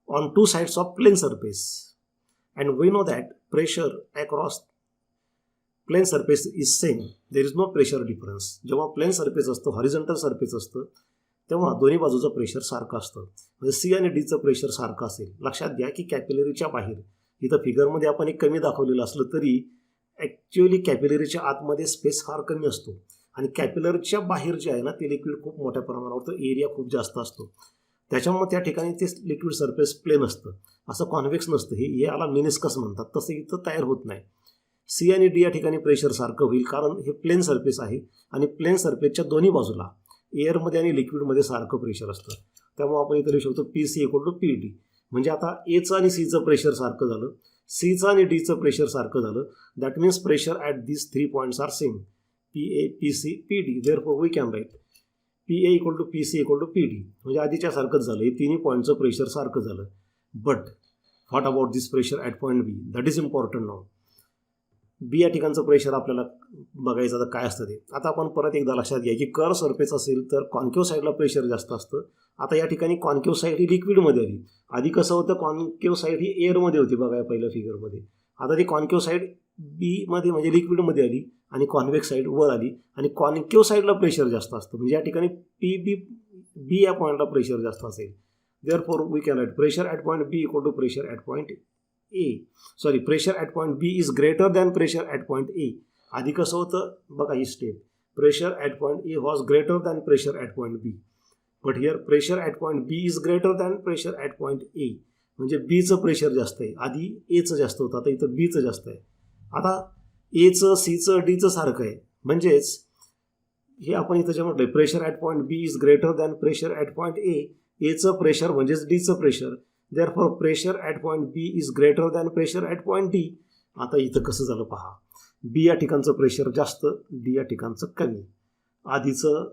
on 2 sides of plane surface, and we know that pressure across plane surface is same. There is no pressure difference. जेव्हा plain surface असतं, horizontal surface असतं, तेव्हा दोन्ही बाजूचं pressure सारखं असतं. म्हणजे C आणि डीचं प्रेशर सारखं असेल. लक्षात घ्या की कॅपिलरीच्या बाहेर, इथं फिगरमध्ये आपण एक कमी दाखवलेलं असलं तरी ॲक्च्युअली कॅपिलरीच्या आतमध्ये स्पेस फार कमी असतो आणि कॅपिलरीच्या बाहेर जे आहे ना ते लिक्विड खूप मोठ्या प्रमाणावर, एरिया खूप जास्त असतो. त्याच्यामुळे त्या ठिकाणी ते लिक्विड सरफेस प्लेन असतं. असं कॉन्व्हेक्स नसतं. हे याला मिनिस्कस म्हणतात. तसं इथं तयार होत नाही. सी आणि डी या ठिकाणी प्रेशर सारखं होईल कारण हे प्लेन सरफेस आहे आणि प्लेन सरफेसच्या दोन्ही बाजूला एअरमध्ये आणि लिक्विडमध्ये सारखं प्रेशर असतं. त्यामुळे आपण इथे लिहू शकतो P C equal to P D. म्हणजे आता एचं आणि सीचं प्रेशर सारखं झालं, सीचं आणि डीचं प्रेशर सारखं झालं. That means pressure at these 3 points are same, P A P C P D. Therefore we can write P A equal to P C equal to P D. म्हणजे आधीच्या सारखंच झालं. हे तिन्ही पॉईंटचं प्रेशर सारखं झालं. But what about this pressure at point B? That is important now. B या ठिकाणचं प्रेशर आपल्याला बघायचं तर काय असतं ते. आता आपण परत एकदा लक्षात घ्या की कर्व सरफेस असेल तर कॉन्केव्ह साईडला प्रेशर जास्त असतं. आता या ठिकाणी कॉन्केव्ह साईड ही लिक्विडमध्ये आली. आधी कसं होतं, कॉन्केव्ह साईड ही एअरमध्ये होती बघा पहिल्या फिगरमध्ये. आता ती कॉन्केव्ह साईड बीमध्ये म्हणजे लिक्विडमध्ये आली आणि कॉन्व्हेक्स साईड वर आली आणि कॉन्केव्ह साईडला प्रेशर जास्त असतं. म्हणजे या ठिकाणी बी या पॉईंटला प्रेशर जास्त असेल. Therefore we can write pressure at point B equal to pressure at point pressure at point B is greater than pressure at point A. आधी कसं होतं बघा ही step, pressure at point A was greater than pressure at point B. But here pressure at point B is greater than pressure at point A. म्हणजे बीचं pressure जास्त आहे. आधी एचं जास्त होतं, आता इथं बीचं जास्त आहे. आता एचं सीचं डीचं सारखं आहे. म्हणजेच हे आपण इथं जे म्हटलं pressure at point B is greater than pressure at point A. एचं प्रेशर म्हणजेच डीचं pressure. Therefore pressure at point B is greater than pressure at point D. आता इथं कसं झालं पहा, बी या ठिकाणचं प्रेशर जास्त, डी या ठिकाणचं कमी. आधीचं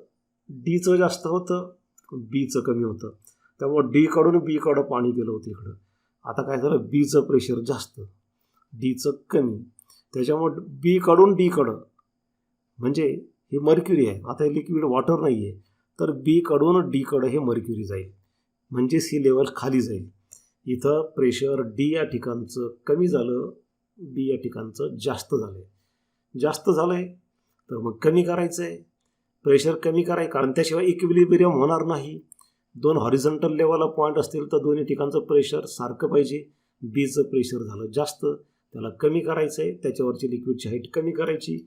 डीचं जास्त होतं, बीचं कमी होतं. त्यामुळं डीकडून बीकडं पाणी गेलं होतं इकडं. आता काय झालं, बीचं प्रेशर जास्त, डीचं कमी. त्याच्यामुळं बीकडून डीकडं, म्हणजे हे मर्क्युरी आहे. आता हे लिक्विड वॉटर नाही आहे, तर बीकडून डीकडं हे मर्क्युरी जाईल. म्हणजेच ही लेवल खाली जाईल. इथं प्रेशर डी या ठिकाणचं कमी झालं, बी या ठिकाणचं जास्त झालं आहे. जास्त झालं आहे तर मग कमी करायचं आहे, प्रेशर कमी करायचं, कारण त्याशिवाय इक्विलिब्रियम होणार नाही. 2 हॉरिझॉन्टल लेवलला पॉईंट असतील तर दोन्ही ठिकाणचं प्रेशर सारखं पाहिजे. बीचं प्रेशर झालं जास्त, त्याला कमी करायचं आहे. त्याच्यावरची लिक्विडची हाईट कमी करायची,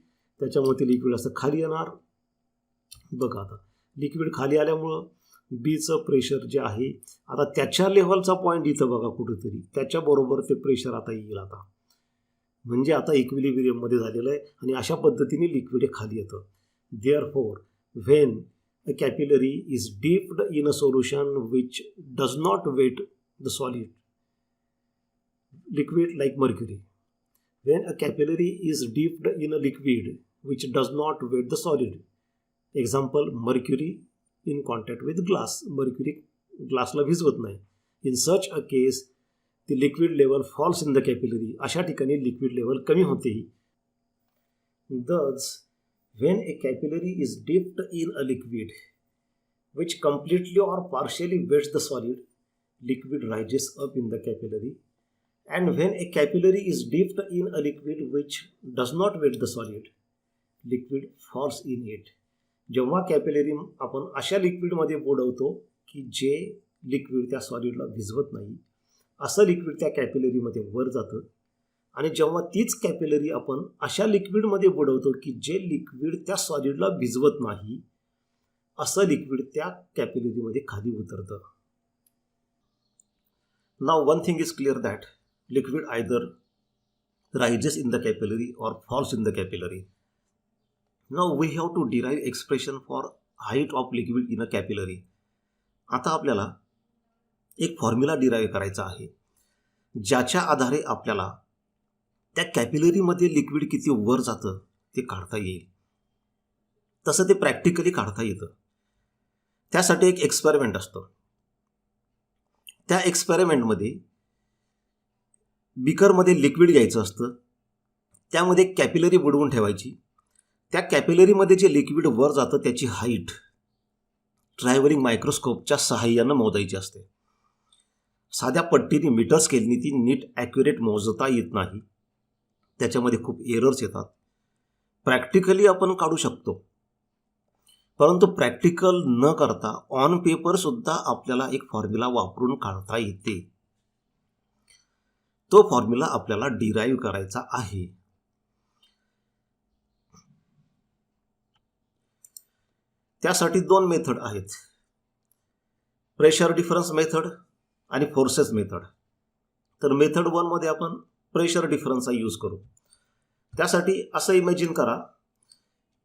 त्याच्यामुळे ते लिक्विड असं खाली येणार. बघा आता लिक्विड खाली आल्यामुळं बीचं प्रेशर जे आहे आता त्याच्या लेव्हलचा पॉईंट इथं बघा कुठेतरी, त्याच्याबरोबर ते प्रेशर आता येईल. आता म्हणजे आता इक्विलिब्रियममध्ये झालेलं आहे आणि अशा पद्धतीने लिक्विड हे खाली येतं. Therefore when a capillary is dipped in a solution which does not wet the solid liquid like mercury. When a capillary is dipped in a liquid which does not weight the solid, example mercury in contact with glass, mercury glassला भिजवत नाही. In such a case the liquid level falls in the capillary. अशा ठिकाणी liquid level कमी होते. Thus when a capillary is dipped in a liquid which completely or partially weights the solid, liquid rises up in the capillary. And when a capillary is dipped in a liquid which does not weight the solid, liquid falls in it. जेव्हा capillary आपण अशा लिक्विडमध्ये बुडवतो की जे liquid त्या सॉलिडला भिजवत नाही, असं liquid त्या कॅपिलरीमध्ये वर जातं. आणि जेव्हा तीच कॅपिलरी आपण अशा लिक्विडमध्ये बुडवतो की जे लिक्विड त्या सॉलिडला भिजवत नाही, असं लिक्विड त्या कॅपिलरीमध्ये खाली उतरतं. Now one thing is clear that liquid either rises in the capillary or falls in the capillary. Now we have to derive expression for height of liquid in a capillary. आता आपल्याला एक formula derive करायचा आहे ज्याच्या आधारे आपल्याला त्या कॅपिलरीमध्ये liquid किती वर जातं ते काढता येईल. तसं ते प्रॅक्टिकली काढता येतं. त्यासाठी एक एक्सपेरिमेंट असतं. त्या एक्सपेरिमेंटमध्ये बिकरमध्ये लिक्विड घ्यायचं असतं, त्यामध्ये कॅपिलरी बुडवून ठेवायची. त्या कॅपिलरीमध्ये जे लिक्विड वर जातं त्याची हाईट ट्रॅव्हलिंग मायक्रोस्कोपच्या सहाय्यानं मोजायची असते. साध्या पट्टीने मीटर स्केलनी ती नीट ॲक्युरेट मोजता येत नाही. त्याच्यामध्ये खूप एरर्स येतात. प्रॅक्टिकली आपण काढू शकतो, परंतु प्रॅक्टिकल न करता ऑन पेपरसुद्धा आपल्याला एक फॉर्म्युला वापरून काढता येते. तो फॉर्म्युला आपल्याला डिराईव्ह करायचा आहे. त्यासाठी 2 मेथड आहेत, प्रेशर डिफरन्स मेथड आणि फोर्सेस मेथड. तर मेथड 1 मध्ये आपण प्रेशर डिफरन्सचा यूज करू. त्यासाठी असं इमॅजिन करा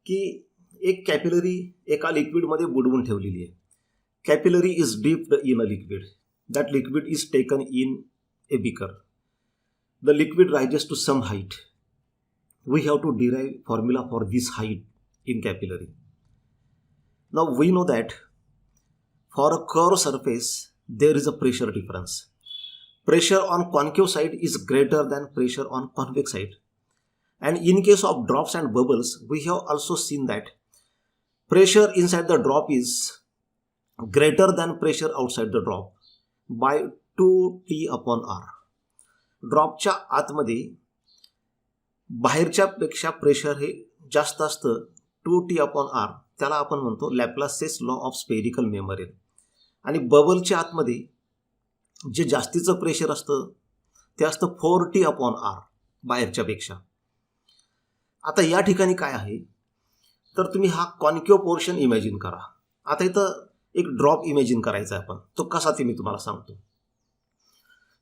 की एक कॅपिलरी एका लिक्विडमध्ये बुडवून ठेवलेली आहे. Capillary is dipped in a liquid. That liquid is taken in a beaker. The liquid rises to some height. We have to derive formula for this height in capillary. Now we know that for a curved surface there is a pressure difference. Pressure on concave side is greater than pressure on convex side. And in case of drops and bubbles, we have also seen that pressure inside the drop is greater than pressure outside the drop by 2T upon R. ड्रॉपच्या आतमध्ये बाहेरच्या पेक्षा pressure हे जास्त असतं 2T upon R. त्याला आपण म्हणतो लॅप्लासेस law of spherical memorial. आणि बबलच्या आतमध्ये जे जास्तीचं प्रेशर असतं ते असतं 4T upon R बाहेरच्यापेक्षा. आता या ठिकाणी काय आहे तर तुम्ही हा कॉन्केव्ह पोर्शन इमॅजिन करा. आता इथं एक ड्रॉप इमॅजिन करायचा आहे आपण. तो कसा ते मी तुम्हाला सांगतो.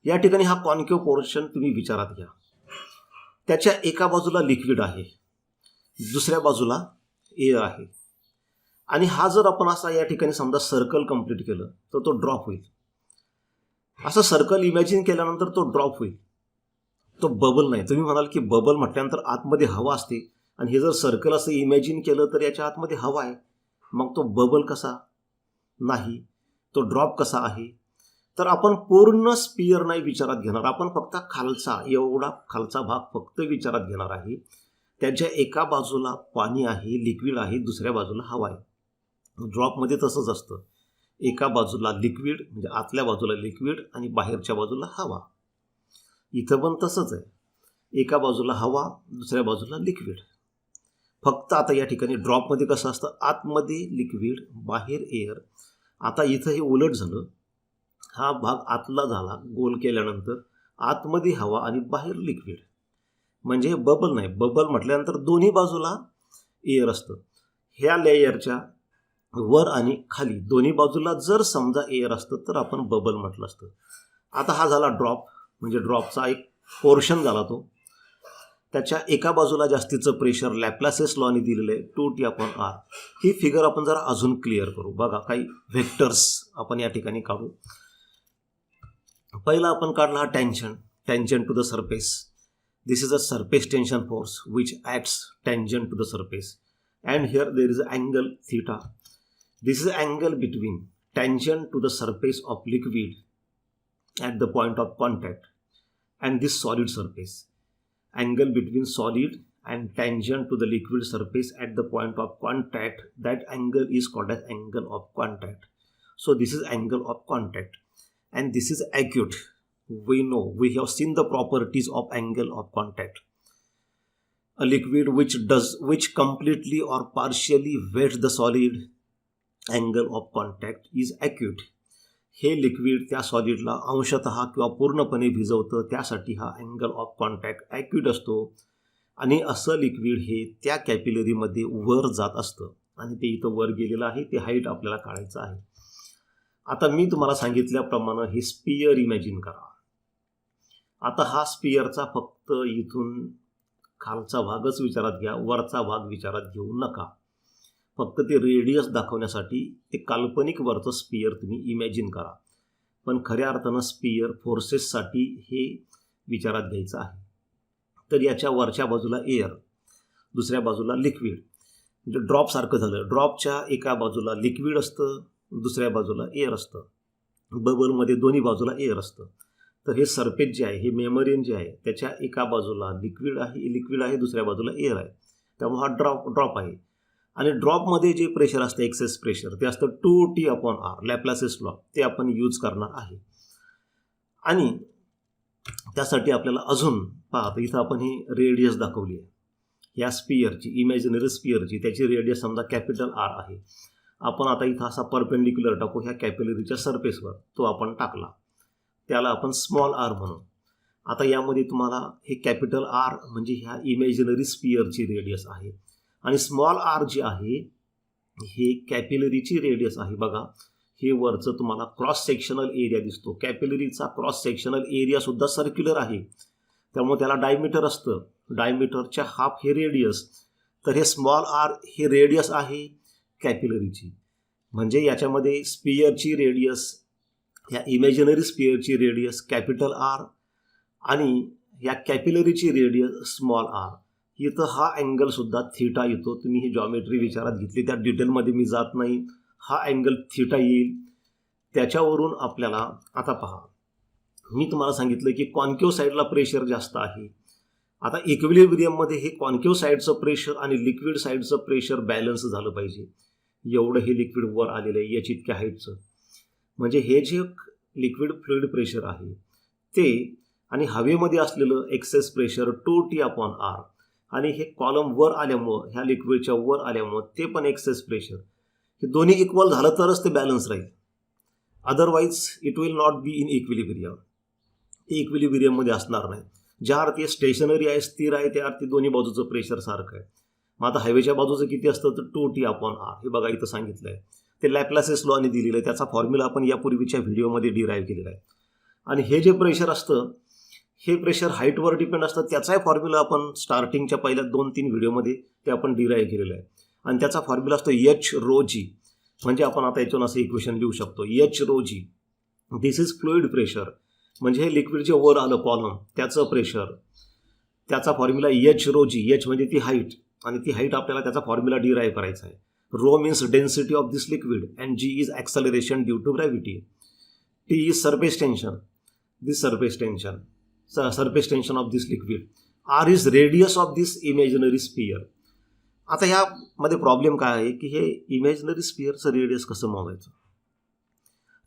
या ठिकाणी हा कॉन्केव्ह पोर्शन तुम्ही विचारात घ्या. त्याच्या एका बाजूला लिक्विड आहे, दुसऱ्या बाजूला एअर आहे. आणि हा जर आपण असा या ठिकाणी समजा सर्कल कंप्लीट केलं तर तो ड्रॉप होईल. असं सर्कल इमॅजिन केल्यानंतर तो ड्रॉप होईल. तो बबल नाही. तुम्ही म्हणाल की बबल म्हटल्यानंतर आतमध्ये हवा असते आणि हे जर सर्कल असं इमॅजिन केलं तर याच्या आतमध्ये हवा आहे, मग तो बबल कसा नाही, तो ड्रॉप कसा आहे. तर आपण पूर्ण स्पियर नाही विचारात घेणार. आपण फक्त खालचा एवढा खालचा भाग फक्त विचारात घेणार आहे. त्याच्या एका बाजूला पाणी आहे, लिक्विड आहे, दुसऱ्या बाजूला हवा आहे. ड्रॉपमध्ये तसंच असतं. एका बाजूला लिक्विड म्हणजे आतल्या बाजूला लिक्विड आणि बाहेरच्या बाजूला हवा. इथं पण तसंच आहे. एका बाजूला हवा, दुसऱ्या बाजूला लिक्विड. फक्त आता या ठिकाणी ड्रॉपमध्ये कसं असतं, आतमध्ये लिक्विड, बाहेर एअर. आता इथं हे उलट झालं. हा भाग आतला झाला गोल केल्यानंतर, आतमध्ये हवा आणि बाहेर लिक्विड. म्हणजे बबल नाही. बबल म्हटल्यानंतर दोन्ही बाजूला एअर असतं. ह्या लेयरच्या वर आणि खाली दोन्ही बाजूला जर समजा एअर असतं तर आपण बबल म्हटलं असतं. आता हा झाला ड्रॉप, म्हणजे ड्रॉपचा एक पोर्शन झाला तो. त्याच्या एका बाजूला जास्तीचं प्रेशर लॅप्लासेस लॉने दिलेलं आहे 2T upon R. ही फिगर आपण जरा अजून क्लिअर करू. बघा काही व्हेक्टर्स आपण या ठिकाणी काढू. पहिला आपण काढला हा tangent to the surface. This is a surface tension force which acts tangent to the surface, and here there is an angle theta. This is angle between tangent to the surface of liquid at the point of contact and this solid surface. Angle between solid and tangent to the liquid surface at the point of contact, that angle is called as angle of contact. So this is angle of contact, and this is acute. We know, we have seen the properties of angle of contact. A liquid which completely or partially wets the solid, angle of contact is acute. हे liquid त्या सॉलिडला अंशतः किंवा पूर्णपणे भिजवतं, त्यासाठी हा angle of contact acute असतो. आणि असं लिक्विड हे त्या कॅपिलरीमध्ये वर जात असतं आणि ते इथं वर गेलेलं आहे. ते हाईट आपल्याला काढायचं आहे. आता मी तुम्हाला सांगितल्याप्रमाणे हे स्पियर इमॅजिन करा. आता हा स्पियरचा फक्त इथून खालचा भागच विचारात घ्या, वरचा भाग विचारात घेऊ नका. फक्त ते रेडियस दाखवण्यासाठी ते काल्पनिक वरचं स्पियर तुम्ही इमॅजिन करा. पण खऱ्या अर्थानं स्पियर फोर्सेससाठी हे विचारात घ्यायचं आहे. तर याच्या वरच्या बाजूला एअर, दुसऱ्या बाजूला लिक्विड, म्हणजे ड्रॉपसारखं झालं. ड्रॉपच्या एका बाजूला लिक्विड असतं, दुसऱ्या बाजूला एअर असतं. बबलमध्ये दोन्ही बाजूला एअर असतं. तर हे सरफेस जे आहे, हे मेम्ब्रेन जे आहे, त्याच्या एका बाजूला लिक्विड आहे, दुसऱ्या बाजूला एअर आहे. त्यामुळे हा ड्रॉप आहे. आणि ड्रॉपमध्ये जे प्रेशर असतं, एक्सेस प्रेशर, ते असतं 2T/R, लॅप्लासिस लॉ, ते आपण यूज करणार आहे. आणि त्यासाठी आपल्याला अजून पहा, इथं आपण ही रेडियस दाखवली आहे. या स्पियरची, इमॅजिनरी स्पियरची, त्याची रेडियस समजा कॅपिटल R आहे. आपण आता इथं असा परपेंडिक्युलर टाकू ह्या कॅपिलरीच्या सरफेसवर, तो आपण टाकला, त्याला आपण स्मॉल r म्हणू. आता यामध्ये तुम्हाला हे कॅपिटल R म्हणजे ह्या इमॅजिनरी स्पियरची रेडियस आहे, आणि स्मॉल r जी आहे हे कॅपिलरीची रेडियस आहे. बघा, हे वरचं तुम्हाला क्रॉस सेक्शनल एरिया दिसतो. कॅपिलरीचा क्रॉस सेक्शनल एरिया सुद्धा सर्क्युलर आहे, त्यामुळे त्याला डायमीटर असतं. डायमीटरच्या हाफ हे रेडियस. तर हे स्मॉल r हे रेडियस आहे कॅपिलरीची. म्हणजे याच्यामध्ये स्पियरची रेडियस, या इमॅजिनरी स्पियरची रेडियस कॅपिटल R आणि या कॅपिलरीची रेडियस स्मॉल r. इथं हा अँगलसुद्धा थीटा येतो. तुम्ही ही जॉमेट्री विचारात घेतली, त्या डिटेलमध्ये मी जात नाही. हा अँगल थीटा येईल. त्याच्यावरून आपल्याला आता पहा, मी तुम्हाला सांगितलं की कॉन्केव्ह साईडला प्रेशर जास्त आहे. आता इक्विलिब्रियममध्ये हे कॉन्केव्ह साईडचं प्रेशर आणि लिक्विड साईडचं प्रेशर बॅलन्स झालं पाहिजे. एवढं हे लिक्विड वर आलेलं आहे याची इतक्या हाईटचं. म्हणजे हे जे लिक्विड फ्लुइड प्रेशर आहे ते, आणि हवेमध्ये असलेलं एक्सेस प्रेशर 2T/R, आणि हे कॉलम वर आल्यामुळं, ह्या लिक्विडच्या वर आल्यामुळं ते पण एक्सेस प्रेशर, हे दोन्ही इक्वल झालं तरच ते बॅलन्स राहील. Otherwise it will not be in equilibrium. ते इक्विलिब्रियममध्ये असणार नाही. ज्या अर्थी स्टेशनरी आहे, स्थिर आहे, त्या अर्थी दोन्ही बाजूचं प्रेशर सारखं आहे. मग आता हवेच्या बाजूचं किती असतं तर 2T/R. हे बघा इथं सांगितलं आहे. ते लॅप्लासिस लॉने दिलेलं आहे. त्याचा फॉर्म्युला आपण यापूर्वीच्या व्हिडिओमध्ये डिराईव्ह केलेला आहे. आणि हे जे प्रेशर असतं, हे प्रेशर हाईटवर डिपेंड असतं. त्याचाही फॉर्म्युला आपण स्टार्टिंगच्या पहिल्या 2-3 व्हिडिओमध्ये ते आपण डिराईव्ह केलेलं आहे. आणि त्याचा फॉर्म्युला असतो H ρg. म्हणजे आपण आता याच्यावर असं इक्वेशन लिहू शकतो, H ρg. This is fluid pressure. म्हणजे हे लिक्विड जे वर आलं कॉलम, त्याचं प्रेशर, त्याचा फॉर्म्युला H ρg. H म्हणजे ती हाईट, आणि ती हाईट आपल्याला त्याचा फॉर्म्युला डिराईव्ह करायचा आहे. ρ means density of this liquid, and G is acceleration due to gravity. T is surface tension, this surface tension of this liquid. R is radius of this imaginary sphere. आता ह्यामध्ये problem काय आहे की हे imaginary स्पियरचं radius कसं मोजायचं.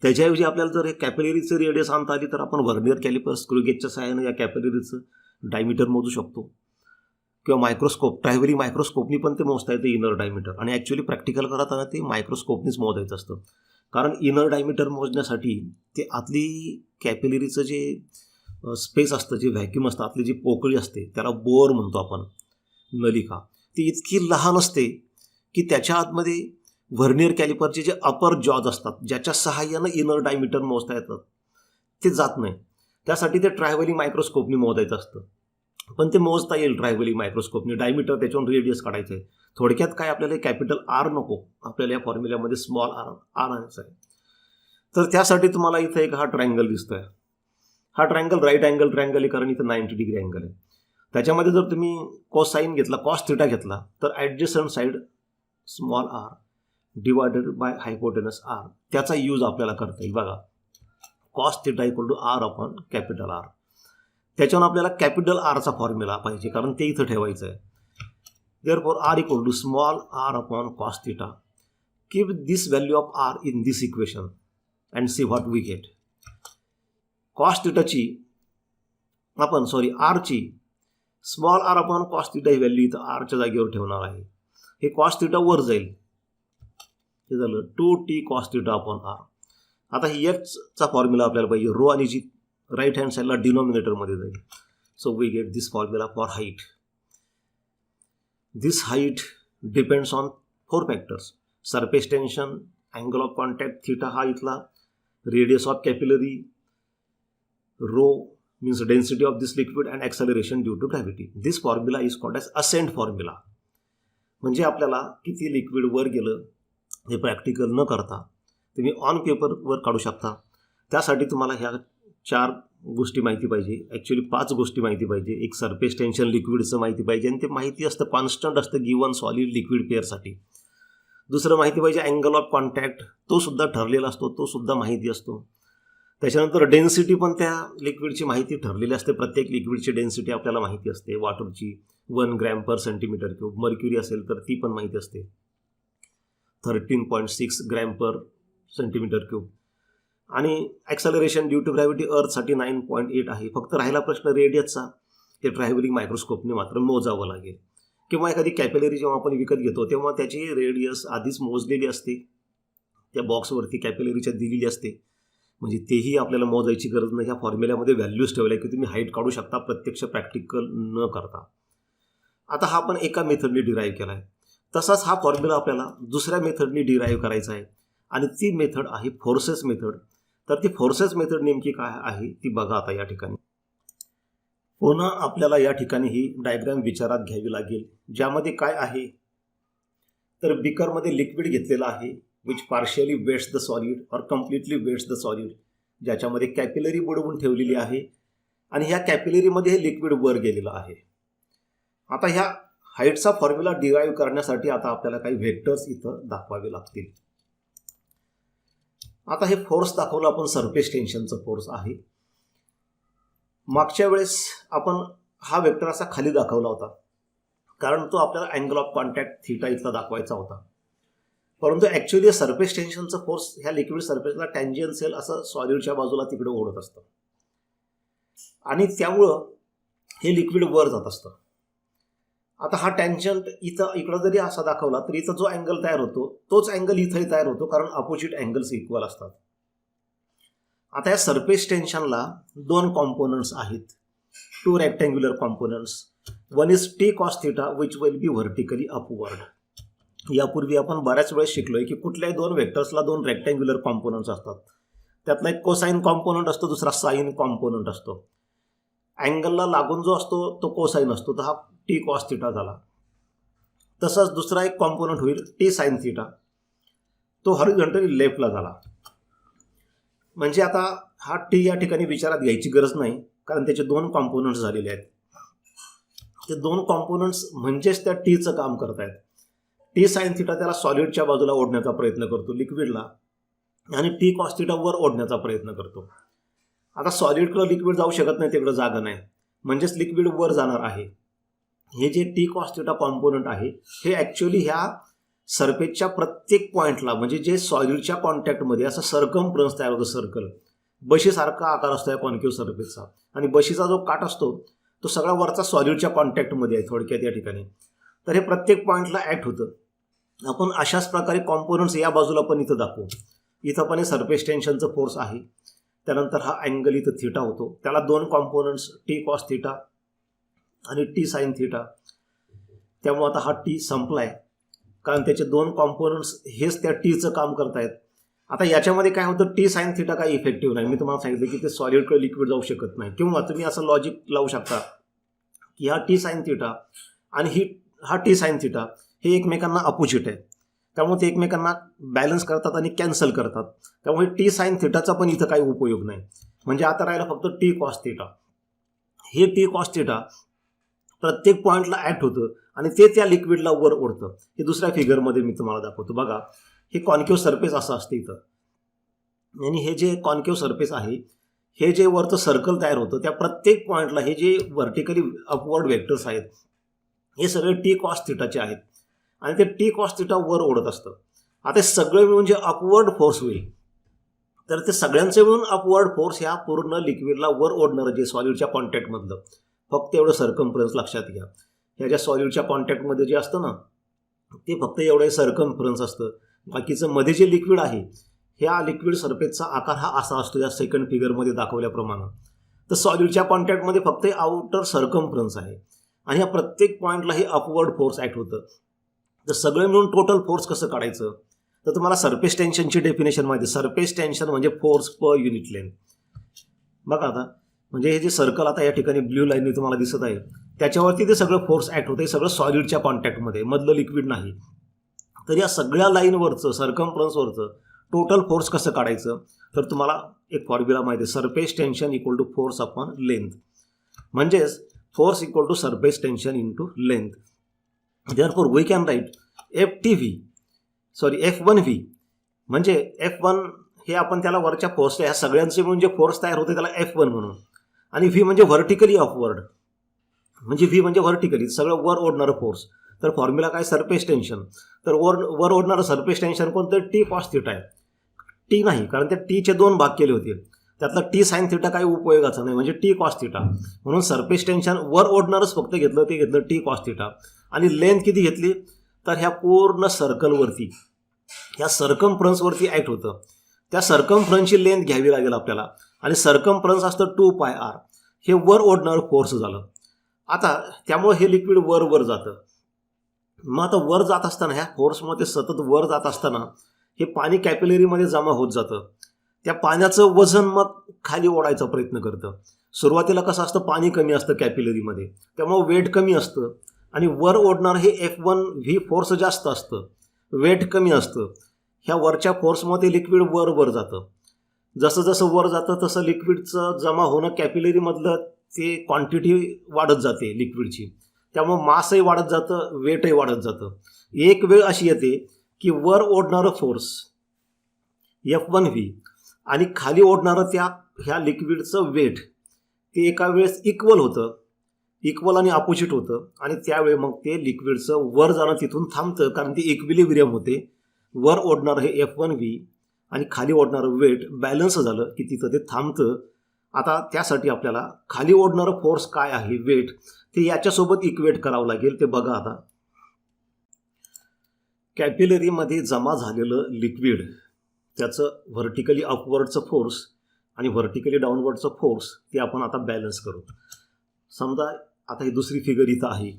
त्याच्याऐवजी आपल्याला जर हे कॅपिलरीचं रेडियस आणता आली तर आपण व्हर्नियर कॅलिपर स्क्रूगेजच्या सहाय्यानं या कॅपिलरीचं डायमीटर मोजू शकतो, किंवा मायक्रोस्कोप, ट्रॅव्हलिंग मायक्रोस्कोपनी पण ते मोजता येतं इनर डायमीटर. आणि ॲक्च्युली प्रॅक्टिकल करताना ते मायक्रोस्कोपनीच मोजायचं असतं. कारण इनर डायमीटर मोजण्यासाठी ते आतली कॅपिलरीचं जे स्पेस असतं, जे व्हॅक्यूम असतं, आतली जी पोकळी असते, त्याला बोअर म्हणतो आपण, नलिका, ती इतकी लहान असते की त्याच्या आतमध्ये व्हर्नियर कॅलिपरचे जे अपर जॉज असतात, ज्याच्या सहाय्यानं इनर डायमीटर मोजता येतात, ते जात नाही. त्यासाठी ते ट्रॅव्हलिंग मायक्रोस्कोपनी मोजायचं असतं. पण ते मोजता येईल ट्रॅव्हलिंग मायक्रोस्कोपनी. डायमीटर त्याच्यावर रेडियस काढायचं आहे. थोडक्यात काय, आपल्याला कॅपिटल R नको, आपल्याला या फॉर्म्युल्यामध्ये स्मॉल r आणायचं आहे. तर त्यासाठी तुम्हाला इथं एक हा ट्रायंगल दिसतोय. हा ट्रायंगल राईट अँगल ट्रायंगल आहे, कारण इथं 90 डिग्री अँगल आहे. त्याच्यामध्ये जर तुम्ही कॉसाईन घेतला, कॉस थिटा घेतला, तर adjacent side small r divided by hypotenuse r, त्याचा यूज आपल्याला करता येईल. बघा, cos theta equal to R upon capital R. त्याच्यावर आपल्याला कॅपिटल Rचा फॉर्म्युला पाहिजे, कारण ते इथं ठेवायचं आहे. Therefore R equal to small r upon cos theta. Keep this value of R in this equation and see what we get. Cos थिटाची Rची small r upon cos theta ही व्हॅल्यू इथं Rच्या जागेवर ठेवणार आहे. हे कॉस थिटा वर जाईल, हे झालं 2T cos theta upon R. आता ही Hचा फॉर्म्युला आपल्याला पाहिजे, रो आणि जी राईट हँड साईडला डिनॉमिनेटरमध्ये जाईल. So we get this formula for height. This height depends on 4 factors: surface tension, angle of contact theta हा इथला, radius of capillary, rho means density of this liquid and acceleration due to gravity. This formula is called as ascent formula. म्हणजे आपल्याला किती liquid वर गेलं हे practical न करता तुम्ही ऑन पेपरवर काढू शकता. त्यासाठी तुम्हाला ह्या 4 गोष्टी माहिती पाहिजे. ॲक्च्युली 5 गोष्टी माहिती पाहिजे. एक सरफेस टेन्शन लिक्विडचं माहिती पाहिजे आणि ते माहिती असतं कॉन्स्टंट असतं गिवन सॉलिड लिक्विड पेअरसाठी. दुसरं माहिती पाहिजे अँगल ऑफ कॉन्टॅक्ट, तो सुद्धा ठरलेला असतो, तो सुद्धा माहिती असतो. त्याच्यानंतर डेन्सिटी पण त्या लिक्विडची माहिती ठरलेली असते. प्रत्येक लिक्विडची डेन्सिटी आपल्याला माहिती असते. वॉटरची 1 gram per centimetre cube, mercury असेल तर ती पण माहिती असते 13.6 ग्रॅम पर सेंटीमीटर क्यूब. आणि ॲक्सलरेशन ड्यू टू ग्रॅव्हिटी अर्थसाठी 9.8 आहे. फक्त राहिला प्रश्न रेडियसचा, ते ट्रॅव्हलिंग मायक्रोस्कोपने मात्र मोजावं लागेल. किंवा एखादी कॅपिलरी जेव्हा आपण विकत घेतो तेव्हा त्याची रेडियस आधीच मोजलेली असते, त्या बॉक्सवरती कॅपिलरीच्या दिलेली असते, म्हणजे तेही आपल्याला मोजायची गरज नाही. ह्या फॉर्म्युल्यामध्ये व्हॅल्यूज ठेवल्या की तुम्ही हाईट काढू शकता प्रत्यक्ष प्रॅक्टिकल न करता. आता हा आपण एका मेथडने डिराईव्ह केला आहे. तसाच हा फॉर्म्युला आपल्याला दुसऱ्या मेथडने डिराईव्ह करायचा आहे आणि ती मेथड आहे फोर्सेस मेथड. तर ती फोर्सेस मेथड नेमकी काय आहे ती बघा आता या ठिकाणी. पुन्हा आपल्याला या ठिकाणी ही डायग्राम विचारात घ्यावी लागेल, ज्यामध्ये काय आहे तर बिकरमध्ये लिक्विड घेतलेलं आहे which partially wets the solid or completely wets the solid, ज्याच्यामध्ये कॅपिलरी बुडवून ठेवलेली आहे आणि ह्या कॅपिलरीमध्ये हे लिक्विड वर गेलेलं आहे. आता ह्या हाईटचा फॉर्म्युला डिराईव्ह करण्यासाठी आता आपल्याला काही व्हेक्टर्स इथं दाखवावे लागतील. आता हे फोर्स दाखवलं आपण, सरफेस टेन्शनचं फोर्स आहे. मागच्या वेळेस आपण हा वेक्टर असा खाली दाखवला होता, कारण तो आपल्याला अँगल ऑफ कॉन्टॅक्ट थीटा इथला दाखवायचा होता. परंतु ॲक्च्युली सरफेस टेन्शनचं फोर्स ह्या लिक्विड सरफेसला टँजेन्शियल असं सॉलिडच्या बाजूला तिकडे ओढत असतं आणि त्यामुळं हे लिक्विड वर जात असतं. आता हा टँजंट इकडं जरी असा दाखवला तरी इथं जो अँगल तयार होतो तोच अँगल इथंही तयार होतो, कारण अपोजिट अँगल्स इक्वल असतात. आता या सरफेस टेन्शनला 2 कॉम्पोनंट्स आहेत, 2 rectangular components. One is T cos theta which will be vertically upward. यापूर्वी आपण बऱ्याच वेळेस शिकलोय की कुठल्याही 2 वेक्टर्सला 2 रेक्टँग्युलर कॉम्पोनंट्स असतात. त्यातला एक कोसाइन कॉम्पोनंट असतो, दुसरा साइन कॉम्पोनंट असतो. अँगलला लागून जो असतो तो कोसाइन असतो, तर हा टी कॉस थिटा झाला. तसंच दुसरा एक कॉम्पोनंट होईल टी साइन थिटा, तो हॉरिझॉन्टली लेफ्टला झाला. म्हणजे आता हा टी या ठिकाणी विचारात घ्यायची गरज नाही, कारण त्याचे 2 कॉम्पोनंट्स झालेले आहेत. ते 2 कॉम्पोनंट्स म्हणजेच त्या टीचं काम करत आहेत. टी साइन थिटा त्याला सॉलिडच्या बाजूला ओढण्याचा प्रयत्न करतो लिक्विडला, आणि टी कॉस थिटा वर ओढण्याचा प्रयत्न करतो. आता सॉलिडकडं लिक्विड जाऊ शकत नाही, तिकडं जागा नाही, म्हणजेच लिक्विड वर जाणार आहे. हे जे टी कॉस थिटा कॉम्पोनंट आहे हे ॲक्च्युली ह्या सरफेसच्या प्रत्येक पॉईंटला, म्हणजे जे सॉलिडच्या कॉन्टॅक्टमध्ये असं सर्कम्फरन्स तयार होतं, सर्कल बशीसारखा आकार असतो या कॉन्केव्ह सरफेसचा, आणि बशीचा जो काठ असतो तो सगळा वरचा सॉलिडच्या कॉन्टॅक्टमध्ये आहे थोडक्यात या ठिकाणी. तर हे प्रत्येक पॉईंटला ॲक्ट होतं. आपण अशाच प्रकारे कॉम्पोनंट्स या बाजूला पण इथं दाखवू. इथं पण हे सरफेस टेन्शनचं फोर्स आहे. त्यानंतर हा अँगल इथं थिटा होतो, त्याला 2 कॉम्पोनंट्स टी कॉस थिटा आणि टी साइन थिटा. त्यामुळे आता हा टी संपलाय, कारण त्याचे 2 कॉम्पोनंट्स हेच त्या टीचं काम करतायत. आता याच्यामध्ये काय होतं, टी साइन थिटा काही इफेक्टिव्ह नाही. मी तुम्हाला सांगितलं की ते सॉलिडकडे लिक्विड जाऊ शकत नाही. किंवा तुम्ही असं लॉजिक लावू शकता की हा टी साइन थिटा आणि हा टी साइन थिटा हे एकमेकांना अपोजिट आहे, त्यामुळे ते एकमेकांना बॅलन्स करतात आणि कॅन्सल करतात. त्यामुळे टी साइन थिटाचा पण इथं काही उपयोग नाही. म्हणजे आता राहिला फक्त टी कॉस थिटा. हे टी कॉस थिटा प्रत्येक पॉईंटला ॲक्ट होतं आणि ते त्या लिक्विडला वर ओढतं. हे दुसऱ्या फिगरमध्ये मी तुम्हाला दाखवतो. बघा, हे कॉन्केव्ह सरफेस असं असतं इथं, आणि हे जे कॉन्केव्ह सरफेस आहे हे जे वरचं सर्कल तयार होतं त्या प्रत्येक पॉईंटला हे जे व्हर्टिकली अपवर्ड वेक्टर्स आहेत हे सगळे टी कॉस थिटाचे आहेत, आणि ते टी कॉस थिटा वर ओढत असतं. आता हे सगळे मिळून जे अपवर्ड फोर्स होईल, तर ते सगळ्यांचे मिळून अपवर्ड फोर्स ह्या पूर्ण लिक्विडला वर ओढणारं जे सॉलिडच्या कॉन्टॅक्टमधलं, फक्त एवढं सर्कम्फरन्स लक्षात घ्या. ह्या ज्या सॉलिडच्या कॉन्टॅक्टमध्ये जे असतं ना ते फक्त एवढं सर्कम्फरन्स असतं. बाकीचं मध्ये जे लिक्विड आहे ह्या लिक्विड सरफेसचा आकार हा असा असतो या सेकंड फिगरमध्ये दाखवल्याप्रमाणे. तर सॉलिडच्या कॉन्टॅक्टमध्ये फक्त आउटर सर्कम्फरन्स आहे आणि या प्रत्येक पॉईंटला हे अपवर्ड फोर्स ॲक्ट होतं. तर सगळं मिळून टोटल फोर्स कसं काढायचं, तर तुम्हाला सरफेस टेन्शनची डेफिनेशन माहिती आहे. सरफेस टेन्शन म्हणजे फोर्स पर युनिट लेंथ. बघा आता, म्हणजे हे जे सर्कल आता या ठिकाणी ब्ल्यू लाईनने तुम्हाला दिसत आहे त्याच्यावरती ते सगळं फोर्स ॲक्ट होतं. हे सगळं सॉलिडच्या कॉन्टॅक्टमध्ये, मधलं लिक्विड नाही. तर या सगळ्या लाईनवरचं सर्कम्फरन्सवरचं टोटल फोर्स कसं काढायचं, तर तुम्हाला एक फॉर्म्युला माहिती आहे, surface tension equal to force upon length. म्हणजेच force equal to surface tension into length. Therefore we can write F1V म्हणजे F1 हे आपण त्याला वरच्या फोर्स, ह्या सगळ्यांचे मिळून जे फोर्स तयार होते त्याला F1 म्हणून. आणि V म्हणजे व्हर्टिकली अपवर्ड, म्हणजे V म्हणजे व्हर्टिकली सगळं वर ओढणारं फोर्स. तर फॉर्म्युला काय, सरफेस टेन्शन. तर वर ओढणारं सरफेस टेन्शन कोणतं, T cos θ आहे. T नाही, कारण त्या Tचे 2 भाग केले होते, त्यातला T sin θ काही उपयोगाचा नाही, म्हणजे T cos θ. म्हणून सरफेस टेन्शन वर ओढणारच फक्त घेतलं, ते घेतलं T cos θ. आणि लेंथ किती घेतली, तर ह्या पूर्ण सर्कलवरती, ह्या सर्कमफ्रन्सवरती ॲक्ट होतं, त्या सर्कमफ्रन्सची लेंथ घ्यावी लागेल आपल्याला. आणि सर्कमफ्रन्स असतं 2πr. हे वर ओढणारं फोर्स झालं. आता त्यामुळे हे लिक्विड वर जातं. मग आता वर जात असताना, ह्या फोर्समध्ये सतत वर जात असताना हे पाणी कॅपिलरीमध्ये जमा होत जातं. त्या पाण्याचं वजन मग खाली ओढायचा प्रयत्न करतं. सुरुवातीला कसं असतं, पाणी कमी असतं कॅपिलरीमध्ये, त्यामुळे वेट कमी असतं. आणि वर ओढणार हे F1V फोर्स जास्त असतं, वेट कमी असतं. ह्या वरच्या फोर्समध्ये लिक्विड वर जातं. जसं जसं वर जातं तसं लिक्विडचं जमा होणं कॅपिलरीमधलं ते क्वांटिटी वाढत जाते लिक्विडची. त्यामुळं मासही वाढत जातं, वेटही वाढत जातं. एक वेळ अशी येते की वर ओढणारं फोर्स F1V आणि खाली ओढणारं ह्या लिक्विडचं वेट ते एका वेळेस इक्वल आणि अपोजिट होतं. आणि त्यावेळी मग ते लिक्विडचं वर जाणं तिथून थांबतं, कारण ती इक्विलिब्रियम होते. वर ओढणारं हे F1V आणि खाली ओढणारं वेट बॅलन्स झालं की तिथं ते थांबतं. आता त्यासाठी आपल्याला खाली ओढणारं फोर्स काय आहे, वेट, ते याच्यासोबत इक्वेट करावं लागेल. ते बघा, आता कॅपिलरीमध्ये जमा झालेलं लिक्विड, त्याचं व्हर्टिकली अपवर्डचं फोर्स आणि व्हर्टिकली डाऊनवर्डचं फोर्स ते आपण आता बॅलन्स करू. समजा आता ही दुसरी फिगर इथं आहे,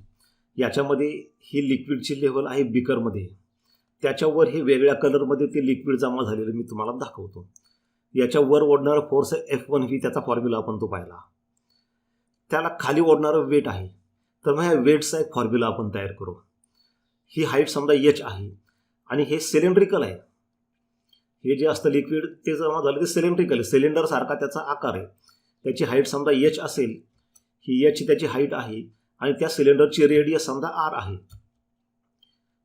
याच्यामध्ये ही लिक्विडची लेवल आहे बिकरमध्ये, त्याच्यावर हे वेगळ्या कलरमध्ये ते लिक्विड जमा झालेलं मी तुम्हाला दाखवतो. याच्यावर ओढणारा फोर्स आहे F1V, त्याचा फॉर्म्युला आपण तो पाहिला. त्याला खाली ओढणारं वेट आहे, तर मग ह्या वेटचा एक फॉर्म्युला आपण तयार करू. ही हाईट समजा H आहे आणि हे सिलेंड्रिकल आहे. हे जे असतं लिक्विड ते जमा झालं ते सिलेंड्रिकल आहे, सिलेंडरसारखा त्याचा आकार आहे. त्याची हाईट समजा H असेल, ही H त्याची हाईट आहे आणि त्या सिलेंडरची रेडियस समजा R आहे.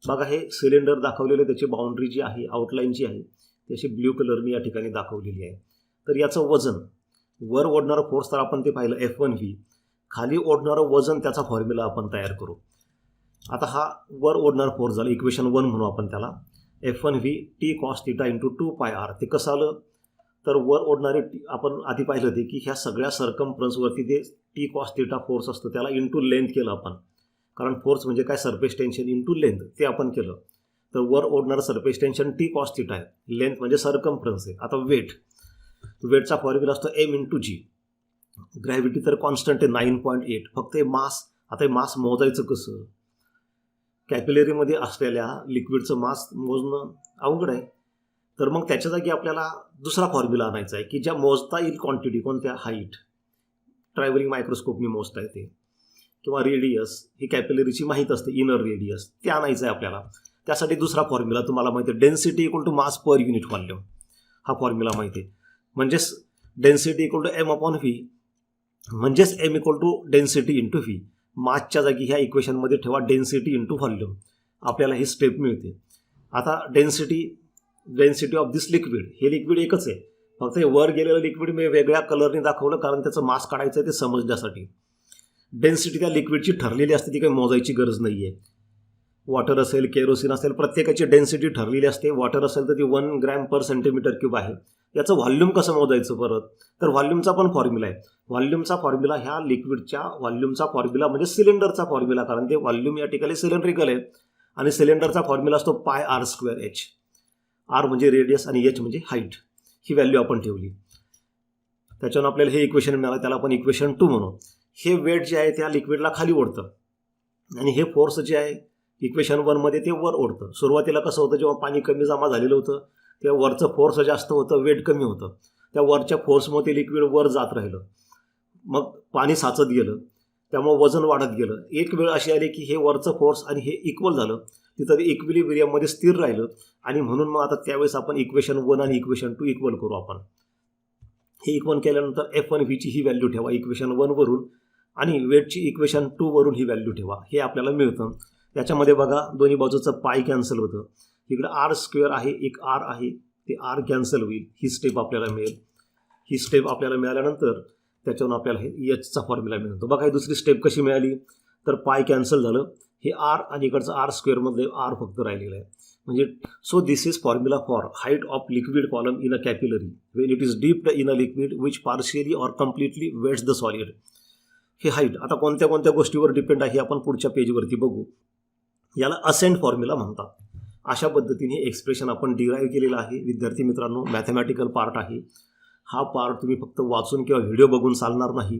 बघा, हे सिलेंडर दाखवलेलं, त्याची बाउंड्री जी आहे, आउटलाईन जी आहे, त्याची ब्ल्यू कलरनी या ठिकाणी दाखवलेली आहे. तर याचं वजन, वर ओढणारं फोर्स तर आपण ते पाहिलं F1V, खाली ओढणारं वजन, त्याचा फॉर्म्युला आपण तयार करू. आता हा वर ओढणारा फोर्स झाला, इक्वेशन 1 म्हणू आपण त्याला, F1V T cos θ into 2πr. ते कसं आलं, तर वर ओढणारे आपण आधी पाहिलं ते की ह्या सगळ्या सर्कमफ्रन्सवरती ते T cos θ फोर्स असतो, त्याला इंटू लेंथ केलं आपण, कारण फोर्स म्हणजे काय, सरफेस टेन्शन इंटू लेंथ, ते आपण केलं. तर वर ओढणारं सरफेस टेन्शन T cos θ आहे, लेंथ म्हणजे सर्कमफ्रन्स आहे. आता वेटचा फॉर्म्युला असतो M इंटू G. ग्रॅव्हिटी तर कॉन्स्टंट आहे 9.8. फक्त हे मास, आता हे मास मोजायचं कसं, कॅपिलरीमध्ये असलेल्या लिक्विडचं मास मोजणं अवघड आहे. तर मग त्याच्या जागी आपल्याला दुसरा फॉर्म्युला आणायचा आहे की ज्या मोजता येईल क्वांटिटी, कोणत्या, हाईट, ट्रॅव्हलिंग मायक्रोस्कोपनी मोजता येते, किंवा रेडियस, ही कॅपिलरीची माहीत असते, इनर रेडियस, ते आणायचं आहे आपल्याला. त्यासाठी दुसरा फॉर्म्युला तुम्हाला माहिती आहे, density equal to mass per unit volume, हा फॉर्म्युला माहिती आहे. म्हणजेच density equal to M upon V, म्हणजेच M equal to density into V. मासच्या जागी ह्या इक्वेशनमध्ये ठेवा डेन्सिटी इंटू व्हॉल्यूम, आपल्याला ही स्टेप मिळते. आता डेन्सिटी ऑफ दिस लिक्विड, हे लिक्विड एकच आहे, फक्त हे वर गेलेलं लिक्विड मी वेगळ्या कलरने दाखवलं, कारण त्याचं मास काढायचं आहे ते समजण्यासाठी. डेन्सिटी त्या लिक्विडची ठरलेली असते, ती काही मोजायची गरज नाही आहे. वॉटर असेल, केरोसिन असेल, प्रत्येकाची डेन्सिटी ठरलेली असते. वॉटर असेल तर ती 1 ग्रॅम पर सेंटीमीटर क्यूब आहे. याचं व्हॉल्यूम कसं मोजायचं परत, तर व्हॉल्यूमचा पण फॉर्म्युला आहे. व्हॉल्यूमचा फॉर्म्युला, ह्या लिक्विडच्या व्हॉल्यूमचा फॉर्म्युला म्हणजे सिलेंडरचा फॉर्म्युला, कारण ते व्हॉल्यूम या ठिकाणी सिलेंड्रिकल आहे. आणि सिलेंडरचा फॉर्म्युला असतो πr²h. R म्हणजे रेडियस आणि H म्हणजे हाईट. ही व्हॅल्यू आपण ठेवली, त्याच्यावर आपल्याला हे इक्वेशन मिळालं, त्याला आपण इक्वेशन 2 म्हणू. हे वेट जे आहे त्या लिक्विडला खाली ओढतं आणि हे फोर्स जे आहे इक्वेशन 1 मध्ये ते वर ओढतं. सुरुवातीला कसं होतं, जेव्हा पाणी कमी जमा झालेलं होतं तेव्हा वरचं फोर्स जास्त होतं, वेट कमी होतं. त्या वरच्या फोर्समुळे ते लिक्विड वर जात राहिलं, मग पाणी साचत गेलं त्यामुळे वजन वाढत गेलं. एक वेळ अशी आली की हे वरचं फोर्स आणि हे इक्वल झालं, तिथं ते इक्विलिब्रियममध्ये स्थिर राहिलं आणि म्हणून मग आता त्यावेळेस आपण इक्वेशन 1 आणि इक्वेशन 2 इक्वल करू. आपण हे इक्वल केल्यानंतर F1V ची ही व्हॅल्यू ठेवा इक्वेशन 1 वरून आणि वेटची इक्वेशन 2 वरून ही व्हॅल्यू ठेवा. हे आपल्याला मिळतं. त्याच्यामध्ये बघा दोन्ही बाजूचं पाय कॅन्सल होतं. इकडे R² आहे, एक R आहे, ते R कॅन्सल होईल. ही स्टेप आपल्याला मिळेल. ही स्टेप आपल्याला मिळाल्यानंतर त्याच्यावरून आपल्याला हे Hचा फॉर्म्युला मिळतो. बघा ही दुसरी स्टेप कशी मिळाली, तर पाय कॅन्सल झालं, हे R आणि इकडचं R² मधले R फक्त राहिलेलं आहे. म्हणजे so this is formula for height of liquid column in a capillary when it is dipped in a liquid which partially or completely wets the solid. हे हाईट आता कोणत्या कोणत्या गोष्टीवर डिपेंड आहे हे आपण पुढच्या पेजवरती बघू. याला असेंट फॉर्म्युला म्हणतात. अशा पद्धतीने एक्सप्रेशन आपण डिराईव्ह केलेलं आहे. विद्यार्थी मित्रांनो, मॅथमॅटिकल पार्ट आहे हा. पार्ट तुम्ही फक्त वाचून किंवा व्हिडिओ बघून चालणार नाही.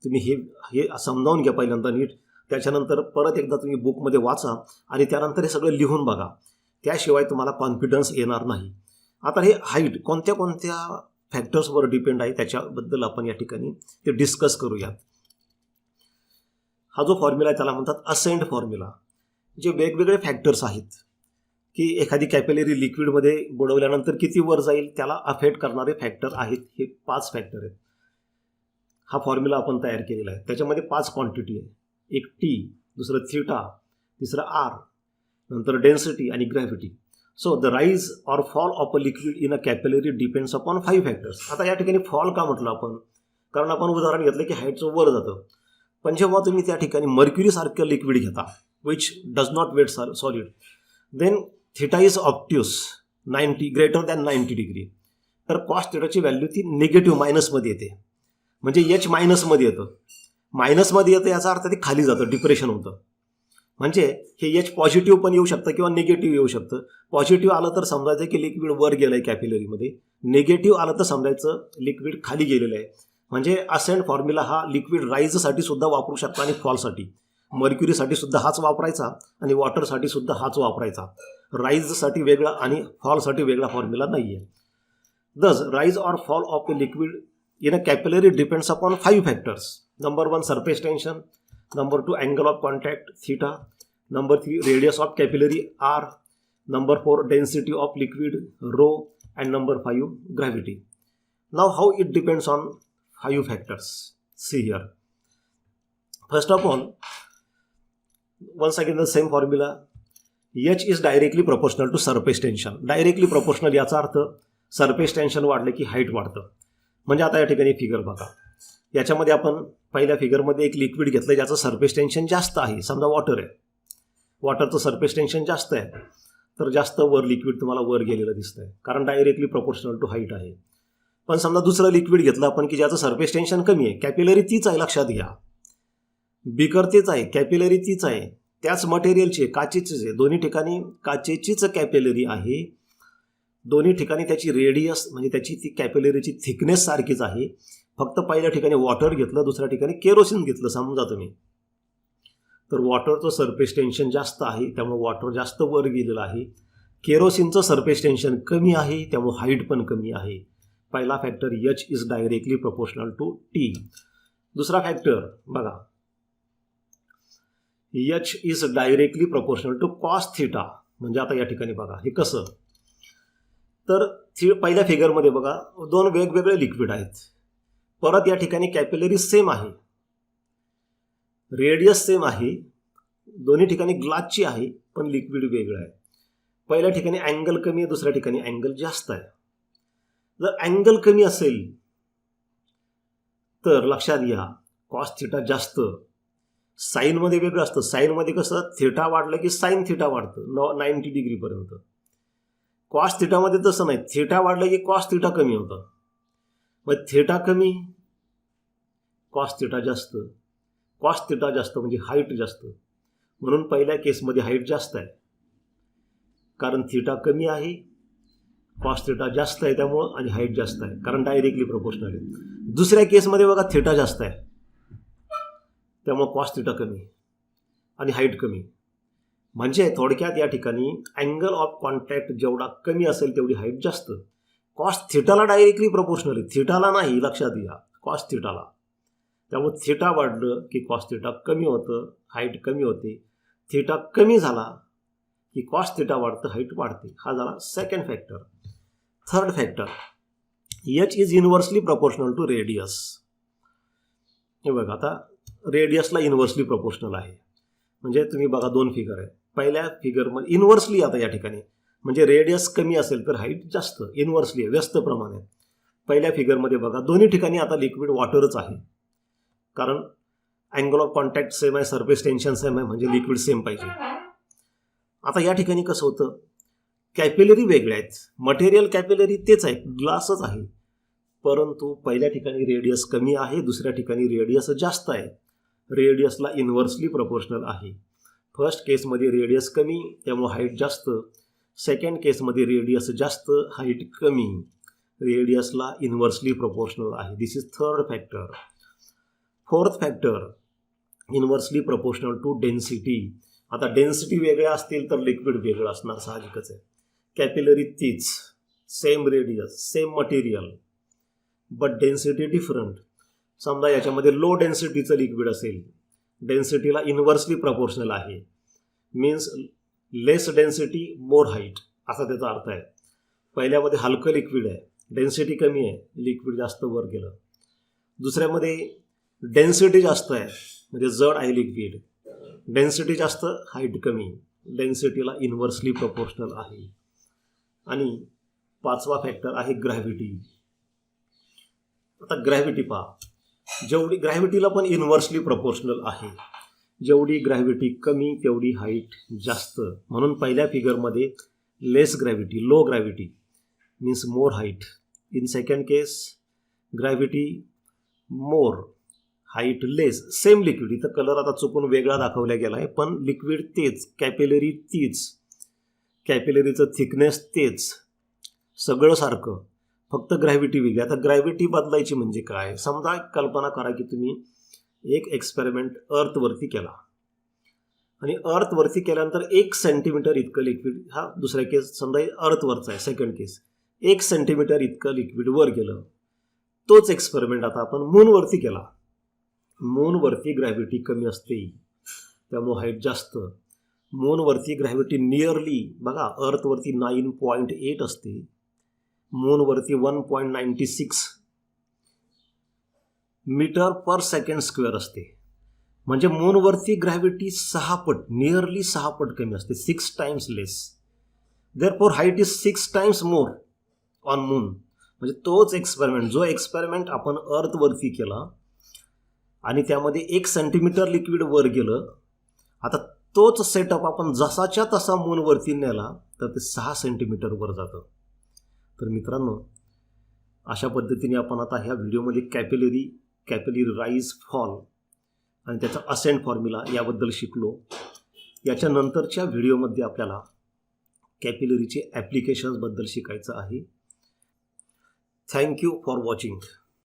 तुम्ही हे समजावून घ्या पहिल्यांदा नीट. त्याच्यानंतर परत एकदा तुम्ही बुकमध्ये वाचा आणि त्यानंतर हे सगळं लिहून बघा. त्याशिवाय तुम्हाला कॉन्फिडन्स येणार नाही. आता हे हाईट कोणत्या कोणत्या फॅक्टर्सवर डिपेंड आहे त्याच्याबद्दल आपण या ठिकाणी ते डिस्कस करूयात. हा जो फॉर्म्युला आहे त्याला म्हणतात असेंट फॉर्म्युला. जे वेगवेगळे फॅक्टर्स आहेत की एखादी कॅपिलरी लिक्विडमध्ये बुडवल्यानंतर किती वर जाईल त्याला अफेक्ट करणारे फॅक्टर आहेत. हे 5 फॅक्टर आहेत. हा फॉर्म्युला आपण तयार केलेला आहे. त्याच्यामध्ये 5 क्वांटिटी आहे. एक T, दुसरं थीटा, तिसरं R, नंतर डेन्सिटी आणि gravity. So the rise or fall of a liquid in a capillary depends upon 5 factors. आता या ठिकाणी फॉल का म्हटलं आपण, कारण आपण उदाहरण घेतलं की हाईटचं वर जातं. पण जेव्हा तुम्ही त्या ठिकाणी मर्क्युरीसारखं लिक्विड घेता which does not wet solid, then theta is obtuse 90 greater than 90 degree. तर कॉस थीटाची व्हॅल्यू ती निगेटिव्ह मायनसमध्ये येते. म्हणजे H मायनसमध्ये येतं. मायनसमध्ये येतं याचा अर्थ ते खाली जातं, डिप्रेशन होतं. म्हणजे हे H पॉझिटिव्ह पण येऊ शकतं किंवा निगेटिव्ह येऊ शकतं. पॉझिटिव्ह आलं तर समजायचं की लिक्विड वर गेलं आहे कॅपिलरीमध्ये. निगेटिव्ह आलं तर समजायचं लिक्विड खाली गेलेलं आहे. म्हणजे असेंट फॉर्म्युला हा लिक्विड राईजसाठी सुद्धा वापरू शकता आणि फॉलसाठी. मर्क्युरीसाठी सुद्धा हाच वापरायचा आणि वॉटरसाठी सुद्धा हाच वापरायचा. राईजसाठी वेगळा आणि फॉलसाठी वेगळा फॉर्म्युला नाही आहे. दस rise or fall of a liquid in a capillary depends upon 5 factors. Number 1 surface tension, number 2 angle of contact theta, number 3 radius of capillary R, number 4 density of liquid rho, and number 5 gravity. Now how it depends on 5 factors? See here. First of all, once again the same formula. H is directly proportional to surface tension. Directly proportional याचा अर्थ surface tension वाढले की height वाढतं. म्हणजे आता या ठिकाणी figure बघा. याच्यामध्ये आपण पहिल्या फिगरमध्ये एक लिक्विड घेतलं ज्याचं सरफेस टेन्शन जास्त आहे. समजा वॉटर आहे. वॉटरचं सरफेस टेन्शन जास्त आहे तर जास्त वर लिक्विड तुम्हाला वर गेलेलं दिसतंय कारण डायरेक्टली प्रपोर्शनल टू हाईट आहे. पण समजा दुसरं लिक्विड घेतलं आपण की ज्याचं सरफेस टेन्शन कमी आहे. कॅपिलरी तीच आहे, लक्षात घ्या. बीकर तेच आहे, कॅपिलरी तीच आहे, त्याच मटेरियलची आहे, काचेचीच आहे. दोन्ही ठिकाणी काचेचीच कॅपिलरी आहे. दोन्ही ठिकाणी त्याची रेडियस म्हणजे त्याची ती कॅपिलरीची थिकनेस सारखीच आहे. फक्त पहिल्या ठिकाणी वॉटर घेतलं, दुसऱ्या ठिकाणी केरोसिन घेतलं समजा तुम्ही. तर वॉटरचं सरफेस टेन्शन जास्त आहे त्यामुळे वॉटर जास्त वर गेलेलं आहे. केरोसिनचं सरफेस टेन्शन कमी आहे त्यामुळे हाईट पण कमी आहे. पहिला factor H is directly proportional to T. दुसरा फॅक्टर बघा, H is directly proportional to cos theta. म्हणजे आता या ठिकाणी बघा हे कसं, तर पहिल्या फिगरमध्ये बघा 2 वेगवेगळे लिक्विड आहेत. परत या ठिकाणी कॅपिलरी सेम आहे, रेडियस सेम आहे, दोन्ही ठिकाणी ग्लासची आहे पण लिक्विड वेगळं आहे. पहिल्या ठिकाणी अँगल कमी आहे, दुसऱ्या ठिकाणी अँगल जास्त आहे. जर अँगल कमी असेल तर लक्षात घ्या कॉस थीटा जास्त. साईनमध्ये वेगळं असतं. साईनमध्ये कसं थीटा वाढलं की साईन थीटा वाढतं 90 डिग्रीपर्यंत. कॉस थीटामध्ये तसं नाही, थीटा वाढलं की कॉस थीटा कमी होतं. मग थीटा कमी कॉस थीटा जास्त, कॉस थीटा जास्त म्हणजे हाईट जास्त. म्हणून पहिल्या केसमध्ये हाईट जास्त आहे कारण थीटा कमी आहे, कॉस थीटा जास्त आहे त्यामुळं, आणि हाईट जास्त आहे कारण डायरेक्टली प्रपोर्शनल आहे. दुसऱ्या केसमध्ये बघा थीटा जास्त आहे त्यामुळं कॉस थीटा कमी आणि हाईट कमी. म्हणजे थोडक्यात या ठिकाणी अँगल ऑफ कॉन्टॅक्ट जेवढा कमी असेल तेवढी हाईट जास्त. कॉस थीटाला डायरेक्टली प्रपोर्शनल आहे, थीटाला नाही, लक्षात घ्या, कॉस थीटाला. त्यामुळे थिटा वाढलं की कॉस थिटा कमी होतं, हाईट कमी होते. थिटा कमी झाला की कॉस थिटा वाढतं, हाईट वाढते. हा झाला second factor. Third factor, H is inversely proportional to radius. हे बघा, आता रेडियसला इनव्हर्सली प्रपोर्शनल आहे. म्हणजे तुम्ही बघा 2 फिगर आहे. पहिल्या फिगरमध्ये इनव्हर्सली आता या ठिकाणी म्हणजे रेडियस कमी असेल तर हाईट जास्त, इनव्हर्सली आहे, व्यस्त प्रमाणे. पहिल्या फिगरमध्ये बघा दोन्ही ठिकाणी आता लिक्विड वॉटरच आहे, कारण अँगल ऑफ कॉन्टॅक्ट सेम आहे, सरफेस टेन्शन सेम आहे, म्हणजे लिक्विड सेम पाहिजे. आता या ठिकाणी कसं होतं, कॅपिलरी वेगळ्या आहेत, मटेरियल कॅपिलरी तेच आहे, ग्लासच आहे, परंतु पहिल्या ठिकाणी रेडियस कमी आहे, दुसऱ्या ठिकाणी रेडियस जास्त आहे. रेडियसला इनव्हर्सली प्रपोर्शनल आहे. फर्स्ट केसमध्ये रेडियस कमी त्यामुळे हाईट जास्त, सेकंड केसमध्ये रेडियस जास्त हाईट कमी. रेडियसला इनव्हर्सली प्रपोर्शनल आहे. This is third factor. Fourth factor, inversely proportional to density. आता डेन्सिटी वेगळ्या असतील तर लिक्विड वेगळं असणार, साहजिकच आहे. कॅपिलरी तीच, same radius, same material, but density different. समजा याच्यामध्ये लो डेन्सिटीचं लिक्विड असेल, डेन्सिटीला इनव्हर्सली प्रपोर्शनल आहे, मीन्स लेस डेन्सिटी मोर हाईट, असा त्याचा अर्थ आहे. पहिल्यामध्ये हलकं लिक्विड आहे, डेन्सिटी कमी आहे, लिक्विड जास्त वर गेलं. दुसऱ्यामध्ये डेन्सिटी जास्त आहे, म्हणजे जड आहे लिक्विड, डेन्सिटी जास्त हाईट कमी, डेन्सिटीला इनव्हर्सली प्रपोर्शनल आहे. आणि पाचवा फॅक्टर आहे ग्रॅव्हिटी. आता ग्रॅव्हिटी पहा, जेवढी ग्रॅव्हिटीला पण इनव्हर्सली प्रपोर्शनल आहे. जेवढी ग्रॅव्हिटी कमी तेवढी हाईट जास्त. म्हणून पहिल्या फिगरमध्ये less gravity, low gravity means more height. In second case gravity more, height less. Same liquid, इथं कलर आता चुकून वेगळा दाखवला गेला आहे, पण लिक्विड तेच, कॅपिलरी तीच, कॅपिलरीचं थिकनेस तेच, सगळं सारखं, फक्त ग्रॅव्हिटी वेगळी. आता ग्रॅव्हिटी बदलायची म्हणजे काय, समजा एक कल्पना करा की तुम्ही एक एक्सपेरिमेंट अर्थवरती केला आणि अर्थवरती केल्यानंतर 1 सेंटीमीटर इतकं लिक्विड, हा दुसरा केस समजा अर्थवरचा आहे, सेकंड केस, 1 सेंटीमीटर इतकं लिक्विड वर गेलं. तोच एक्सपेरिमेंट आता आपण मूनवरती केला. मूनवरती ग्रॅव्हिटी कमी असते त्यामुळे हाईट जास्त. मूनवरती ग्रॅव्हिटी नियरली, बघा अर्थवरती 9.8 असते, मूनवरती 1.96 मीटर पर सेकंड स्क्वेअर असते. म्हणजे मूनवरती ग्रॅव्हिटी 6 पट, नियरली 6 पट कमी असते, 6 times less. Therefore height is 6 times more on moon. म्हणजे तोच एक्सपेरिमेंट, जो एक्सपेरिमेंट आपण अर्थवरती केला आणि त्यामध्ये 1 सेंटीमीटर लिक्विड वर गेलं, आता तोच सेटअप आपण जसाच्या तसा मूनवरती नेला तर ते 6 सेंटीमीटर वर जातं. तर मित्रांनो, अशा पद्धतीने आपण आता ह्या व्हिडिओमध्ये कॅपिलरी राईज फॉल आणि त्याचा असेंट फॉर्म्युला याबद्दल शिकलो. याच्यानंतरच्या व्हिडिओमध्ये आपल्याला कॅपिलरीचे ॲप्लिकेशन्सबद्दल शिकायचं आहे. Thank you for watching.